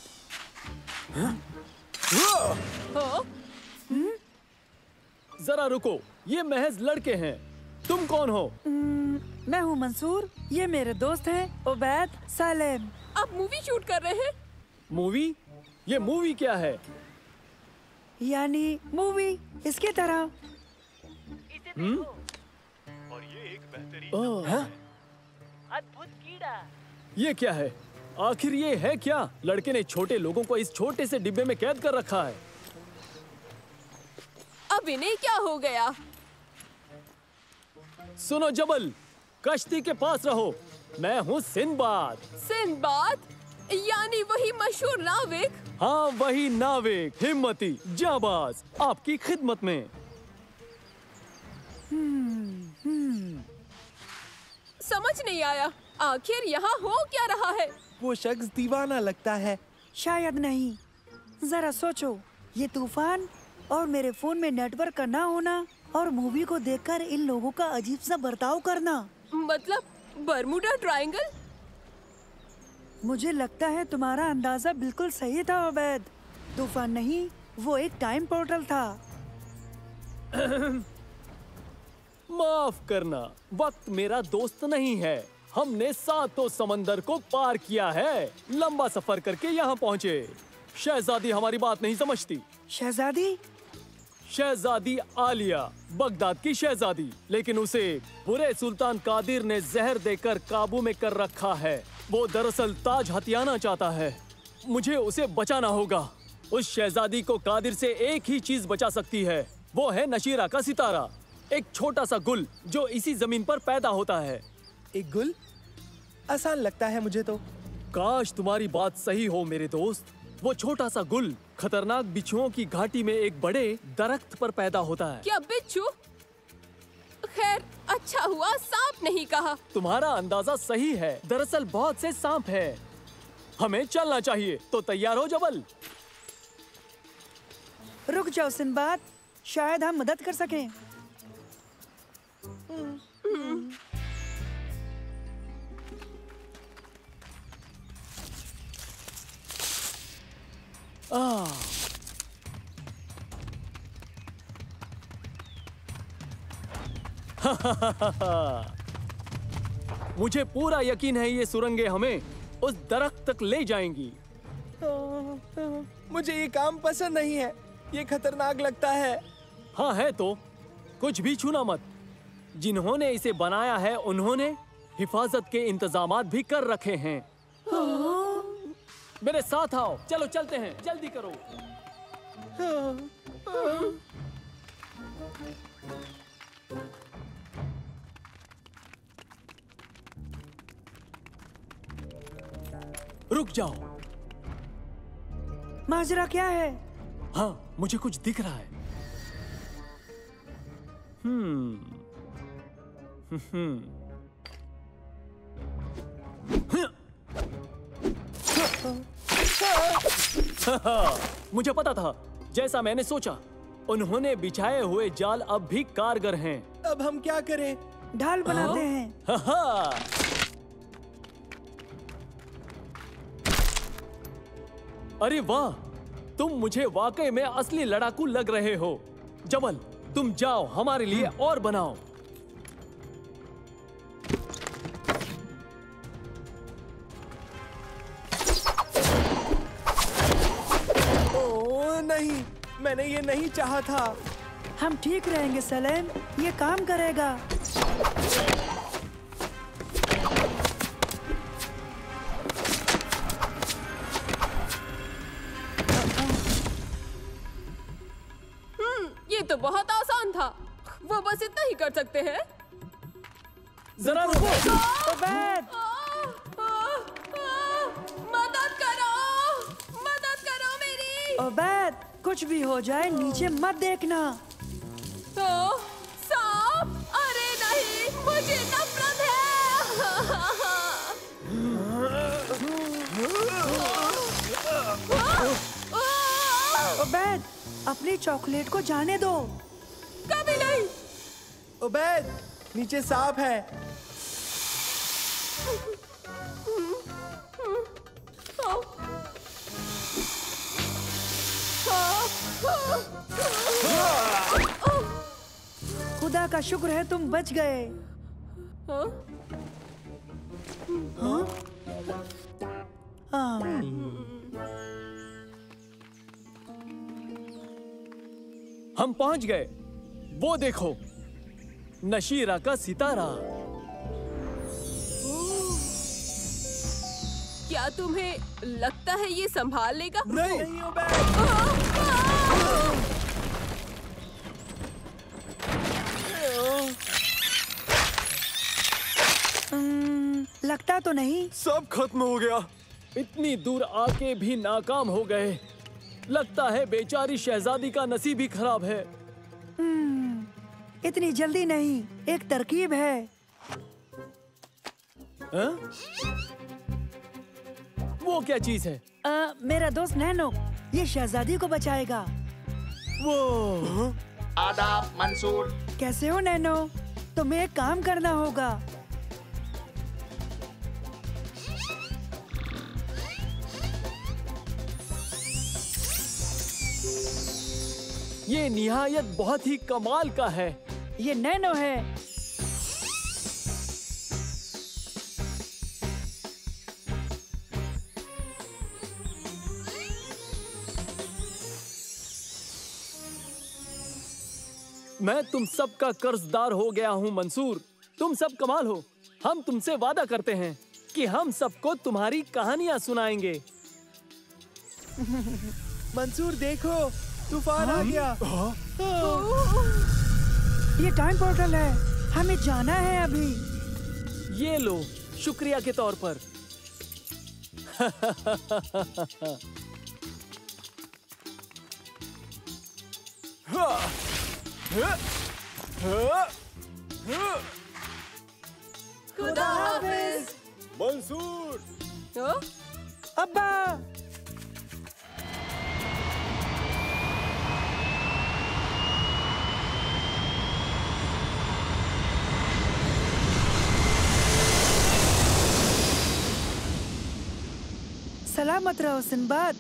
जरा रुको, ये महज लड़के हैं। तुम कौन हो? मैं हूँ मंसूर। ये मेरे दोस्त हैं उबैद, सालेम। आप मूवी शूट कर रहे हैं? मूवी? ये मूवी क्या है? यानी मूवी इसकी तरह। और ये एक बेहतरीन अद्भुत कीड़ा। ये क्या है? आखिर ये है क्या? लड़के ने छोटे लोगों को इस छोटे से डिब्बे में कैद कर रखा है। अब इन्हें क्या हो गया? सुनो जबल, कश्ती के पास रहो। मैं हूँ सिंबाद। सिंबाद? यानी वही मशहूर नाविक? हाँ वही नाविक, हिम्मती, जाबाज, आपकी खिदमत में। समझ नहीं आया, आखिर यहाँ हो क्या रहा है? वो शख्स दीवाना लगता है। शायद नहीं। जरा सोचो, ये तूफान और मेरे फोन में नेटवर्क का ना होना और मूवी को देखकर इन लोगों का अजीब सा बर्ताव करना। मतलब बरमूडा ट्रायंगल? मुझे लगता है तुम्हारा अंदाजा बिल्कुल सही था उबैद। तूफान नहीं, वो एक टाइम पोर्टल था। माफ करना, वक्त मेरा दोस्त नहीं है। हमने 7 समंदर को पार किया है, लंबा सफर करके यहाँ पहुँचे। शहजादी हमारी बात नहीं समझती। शहजादी? शहजादी आलिया, बगदाद की शहजादी, लेकिन उसे बुरे सुल्तान कादिर ने जहर देकर काबू में कर रखा है। वो दरअसल ताज हथियाना चाहता है। मुझे उसे बचाना होगा। उस शहजादी को कादिर से एक ही चीज बचा सकती है, वो है नशीरा का सितारा, एक छोटा सा गुल जो इसी जमीन पर पैदा होता है। एक गुल? आसान लगता है मुझे तो। काश तुम्हारी बात सही हो मेरे दोस्त। वो छोटा सा गुल खतरनाक बिच्छुओं की घाटी में एक बड़े दरख्त पर पैदा होता है। क्या बिच्छू? खैर, अच्छा हुआ सांप नहीं कहा। तुम्हारा अंदाजा सही है, दरअसल बहुत से सांप हैं। हमें चलना चाहिए, तो तैयार हो जबल? रुक जाओ सिंबाद, शायद हम मदद कर सकें। मुझे पूरा यकीन है ये सुरंगें हमें उस दरख्त तक ले जाएंगी। मुझे ये काम पसंद नहीं है, ये खतरनाक लगता है। हाँ है तो, कुछ भी छूना मत। जिन्होंने इसे बनाया है उन्होंने हिफाजत के इंतजामात भी कर रखे हैं। मेरे साथ आओ, चलो चलते हैं, जल्दी करो। रुक जाओ। माजरा क्या है? हाँ, मुझे कुछ दिख रहा है। मुझे पता था, जैसा मैंने सोचा। उन्होंने बिछाए हुए जाल अब भी कारगर हैं। अब हम क्या करें? ढाल बनाते हैं। अरे वाह, तुम मुझे वाकई में असली लड़ाकू लग रहे हो। जबल, तुम जाओ हमारे लिए और बनाओ। नहीं, मैंने ये नहीं चाहा था। हम ठीक रहेंगे सलेम, ये काम करेगा। ये तो बहुत आसान था। वो बस इतना ही कर सकते हैं। जरा रुको। मदद करो मेरी। ओबैद, कुछ भी हो जाए नीचे मत देखना। सांप? अरे नहीं, मुझे नफरत है। ओबैद, अपनी चॉकलेट को जाने दो। कभी नहीं। ओबैद, नीचे सांप है। खुदा का शुक्र है तुम बच गए। हम पहुंच गए। वो देखो, नशीरा का सितारा। क्या तुम्हें लगता है ये संभाल लेगा? नहीं लगता तो नहीं। सब खत्म हो गया। इतनी दूर आके भी नाकाम हो गए। लगता है बेचारी शहजादी का नसीब ही खराब है। इतनी जल्दी नहीं, एक तरकीब है। वो क्या चीज है? मेरा दोस्त नैनो, ये शहजादी को बचाएगा। वो आदाब मंसूर। कैसे हो नैनो? तुम्हें एक काम करना होगा। ये निहायत बहुत ही कमाल का है। ये नैनो है। मैं तुम सब का कर्जदार हो गया हूँ मंसूर। तुम सब कमाल हो। हम तुमसे वादा करते हैं कि हम सबको तुम्हारी कहानियाँ सुनाएंगे। मंसूर देखो, तूफान आ गया। ये टाइम पोर्टल है, हमें जाना है अभी। ये लो, शुक्रिया के तौर पर। खुदा हाफिज। मंसूर। अब्बा। सलामत रहो सिंबाद।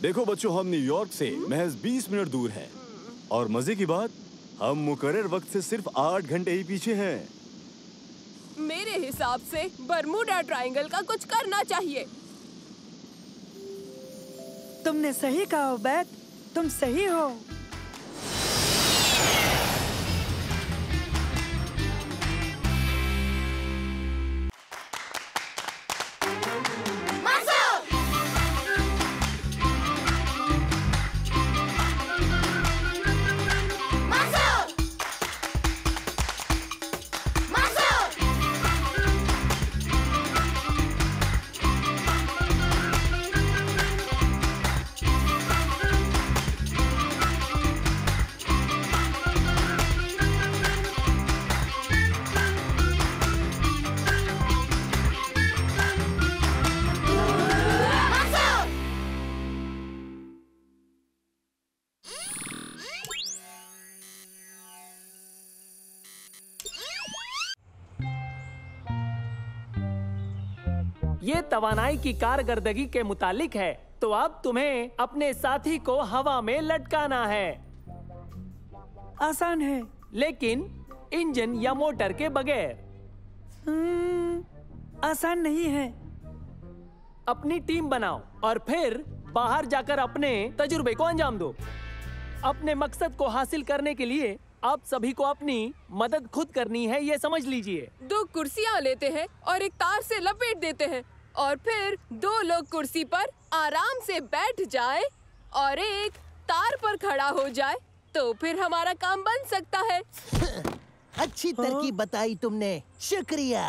देखो बच्चों, हम न्यूयॉर्क से महज 20 मिनट दूर हैं और मजे की बात, हम मुकर्रर वक्त से सिर्फ 8 घंटे ही पीछे हैं। मेरे हिसाब से बरमूडा ट्रायंगल का कुछ करना चाहिए। तुमने सही कहा ओबैद, तुम सही हो। ये तवानाई की कारकर्दगी के मुतालिक है, तो अब तुम्हें अपने साथी को हवा में लटकाना है। आसान है। लेकिन इंजन या मोटर के बगैर। आसान नहीं है। अपनी टीम बनाओ और फिर बाहर जाकर अपने तजुर्बे को अंजाम दो। अपने मकसद को हासिल करने के लिए आप सभी को अपनी मदद खुद करनी है, ये समझ लीजिए। 2 कुर्सियां लेते हैं और एक तार से लपेट देते हैं और फिर 2 लोग कुर्सी पर आराम से बैठ जाए और एक तार पर खड़ा हो जाए तो फिर हमारा काम बन सकता है। अच्छी तरकीब बताई तुमने, शुक्रिया।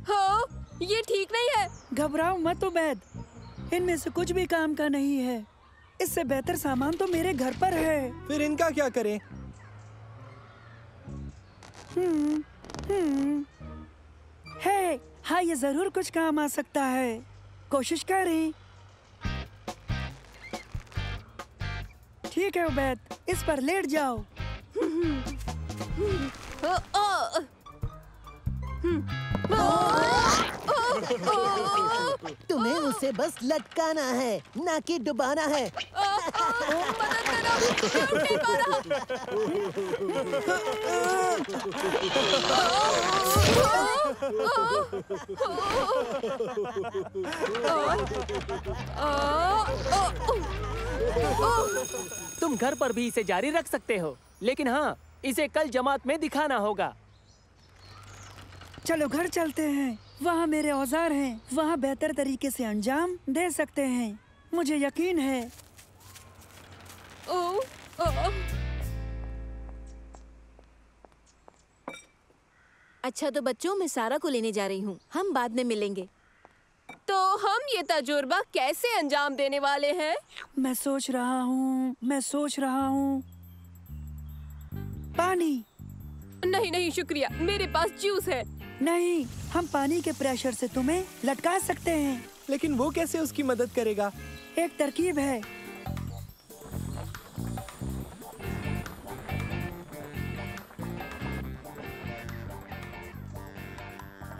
हाँ, ये ठीक नहीं है। घबराओ मत उबैद, इनमें से कुछ भी काम का नहीं है। इससे बेहतर सामान तो मेरे घर पर है। फिर इनका क्या करें? है, हाँ ये जरूर कुछ काम आ सकता है। कोशिश करें। ठीक है उबैद, इस पर लेट जाओ। तुम्हें उसे बस लटकाना है, ना कि डुबाना है। तुम घर पर भी इसे जारी रख सकते हो, लेकिन हाँ, इसे कल जमात में दिखाना होगा। चलो घर चलते हैं, वहाँ मेरे औजार हैं, वहाँ बेहतर तरीके से अंजाम दे सकते हैं, मुझे यकीन है। अच्छा तो बच्चों, मैं सारा को लेने जा रही हूँ, हम बाद में मिलेंगे। तो हम ये तजुर्बा कैसे अंजाम देने वाले हैं? मैं सोच रहा हूँ। पानी। नहीं नहीं शुक्रिया, मेरे पास जूस है। नहीं, हम पानी के प्रेशर से तुम्हें लटका सकते हैं। लेकिन वो कैसे उसकी मदद करेगा? एक तरकीब है।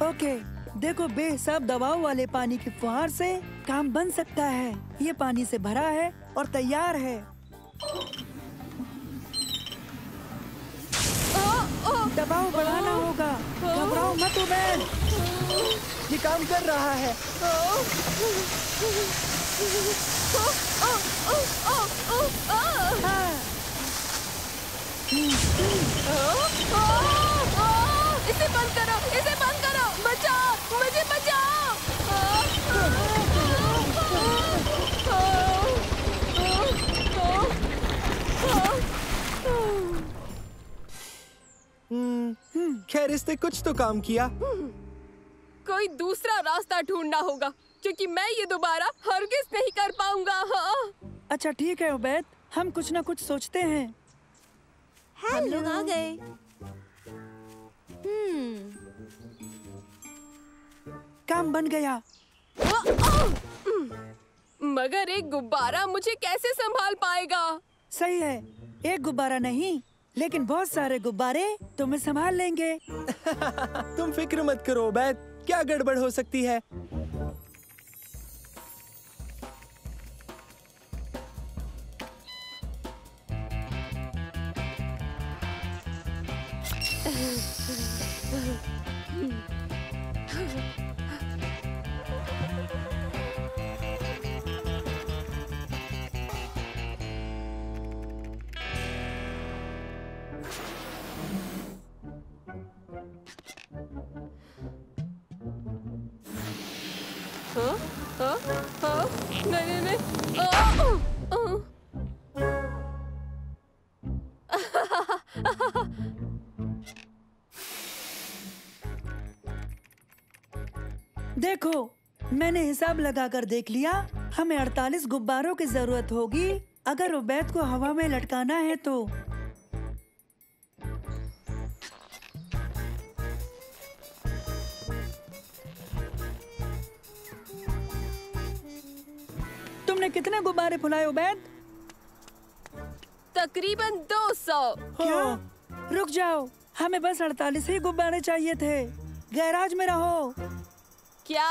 ओके, देखो बेहिसाब दबाव वाले पानी की फुहार से काम बन सकता है। ये पानी से भरा है और तैयार है। दबाव बढ़ाना होगा। घबराओ मत उबैद, ये काम कर रहा है। इसे बंद करो, इसे बंद करो, बचाओ, मुझे बचाओ। खैर, इसने कुछ तो काम किया। कोई दूसरा रास्ता ढूंढना होगा, क्योंकि मैं ये दोबारा हरगिज नहीं कर पाऊंगा। हाँ। अच्छा ठीक है उबैद, हम कुछ ना कुछ सोचते हैं। हम लोग आ गए। काम बन गया। मगर एक गुब्बारा मुझे कैसे संभाल पाएगा? सही है, एक गुब्बारा नहीं, लेकिन बहुत सारे गुब्बारे तुम्हें संभाल लेंगे। तुम फिक्र मत करो उबैद, क्या गड़बड़ हो सकती है? नहीं नहीं। देखो, मैंने हिसाब लगाकर देख लिया, हमें 48 गुब्बारों की जरूरत होगी अगर उबैद को हवा में लटकाना है तो। तुमने कितने गुब्बारे फुलाए उबैद? तकरीबन 200। क्या? रुक जाओ, हमें बस 48 ही गुब्बारे चाहिए थे। गैराज में रहो। क्या?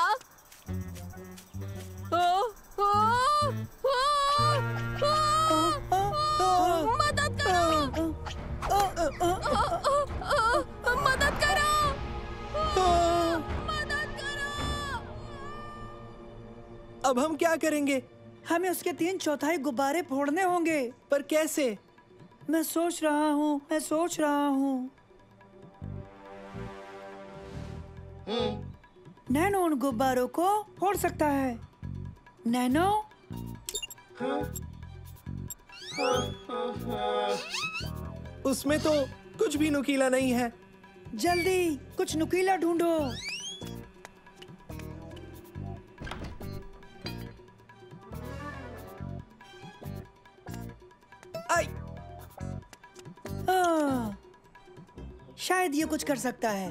अब हम क्या करेंगे? हमें उसके 3/4 गुब्बारे फोड़ने होंगे। पर कैसे? मैं सोच रहा हूँ। नैनो उन गुब्बारों को फोड़ सकता है। नैनो? उसमें तो कुछ भी नुकीला नहीं है। जल्दी कुछ नुकीला ढूंढो। शायद ये कुछ कर सकता है।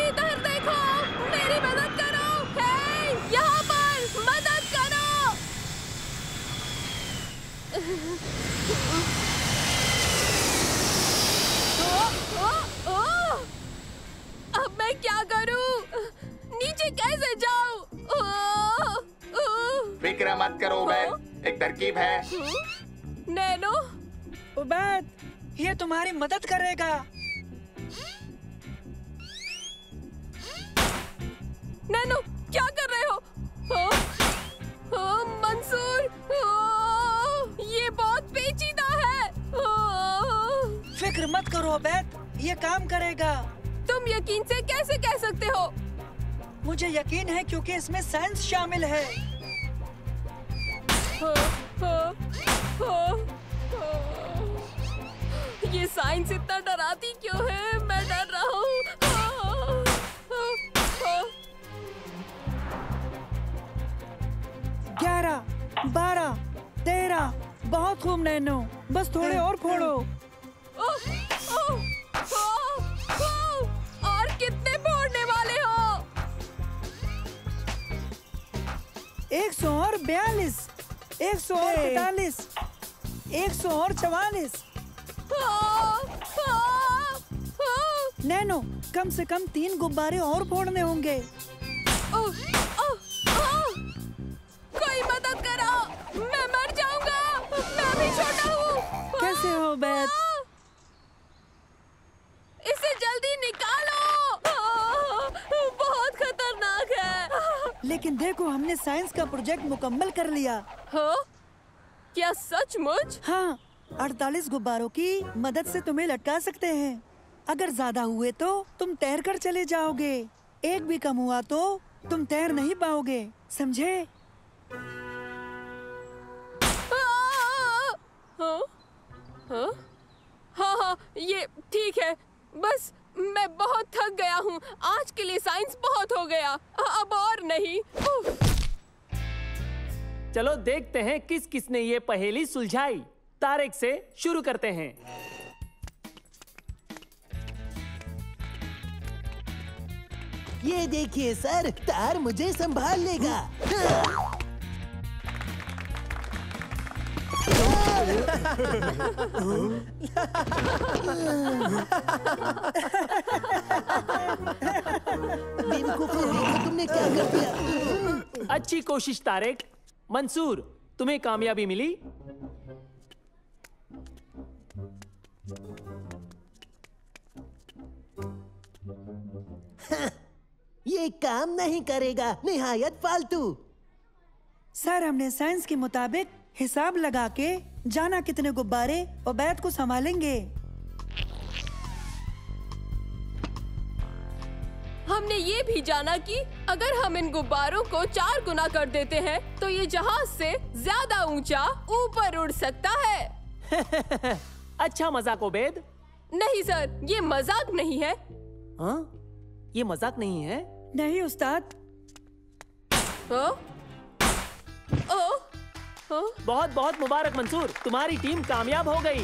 इधर देखो, मेरी मदद करो। हे, यहाँ पर मदद करो। अब मैं क्या करूं? नीचे कैसे जाऊं? फिक्र मत करो उबैद, एक तरकीब है। नैनो? उबैद, ये तुम्हारी मदद करेगा। नैनो, क्या कर रहे हो? मंसूर, ये बहुत पेचीदा है। फिक्र मत करो उबैद, ये काम करेगा। तुम यकीन से कैसे कह सकते हो? मुझे यकीन है क्योंकि इसमें साइंस शामिल है। ये साइंस इतना डराती क्यों है? मैं डर रहा हूँ। 11, 12, 13, बहुत खूब नैनो, बस थोड़े और फोड़ो। और कितने फोड़ने वाले हो? 142, 143, 144। नैनो, कम से कम 3 गुब्बारे और फोड़ने होंगे। कोई मदद करो, मैं मर जाऊंगा। मैं भी छोटा हूँ। कैसे हो बैद? इसे जल्दी निकालो, बहुत खतरनाक है। लेकिन देखो, हमने साइंस का प्रोजेक्ट मुकम्मल कर लिया। हाँ? क्या सचमुच? हाँ, 48 गुब्बारों की मदद से तुम्हें लटका सकते हैं। अगर ज्यादा हुए तो तुम तैर कर चले जाओगे। एक भी कम हुआ तो तुम तैर नहीं पाओगे, समझे? हाँ, ये ठीक है। बस मैं बहुत थक गया हूँ। आज के लिए साइंस बहुत हो गया, अब और नहीं। चलो देखते हैं किस किसने ये पहेली सुलझाई। तारिक से शुरू करते हैं। ये देखिए सर, तार मुझे संभाल लेगा। बेवकूफों, देखो तुमने क्या कर दिया। अच्छी कोशिश तारिक। मंसूर, तुम्हें कामयाबी मिली। ये काम नहीं करेगा, निहायत फालतू। सर, हमने साइंस के मुताबिक हिसाब लगा के जाना कितने गुब्बारे उबैद को संभालेंगे। हमने ये भी जाना कि अगर हम इन गुब्बारों को 4 गुना कर देते हैं तो ये जहाज से ज्यादा ऊंचा ऊपर उड़ सकता है। अच्छा मजाक उबैद। नहीं सर, ये मजाक नहीं है। हाँ? ये मजाक नहीं है? नहीं उस्ताद। बहुत बहुत मुबारक मंसूर, तुम्हारी टीम कामयाब हो गई।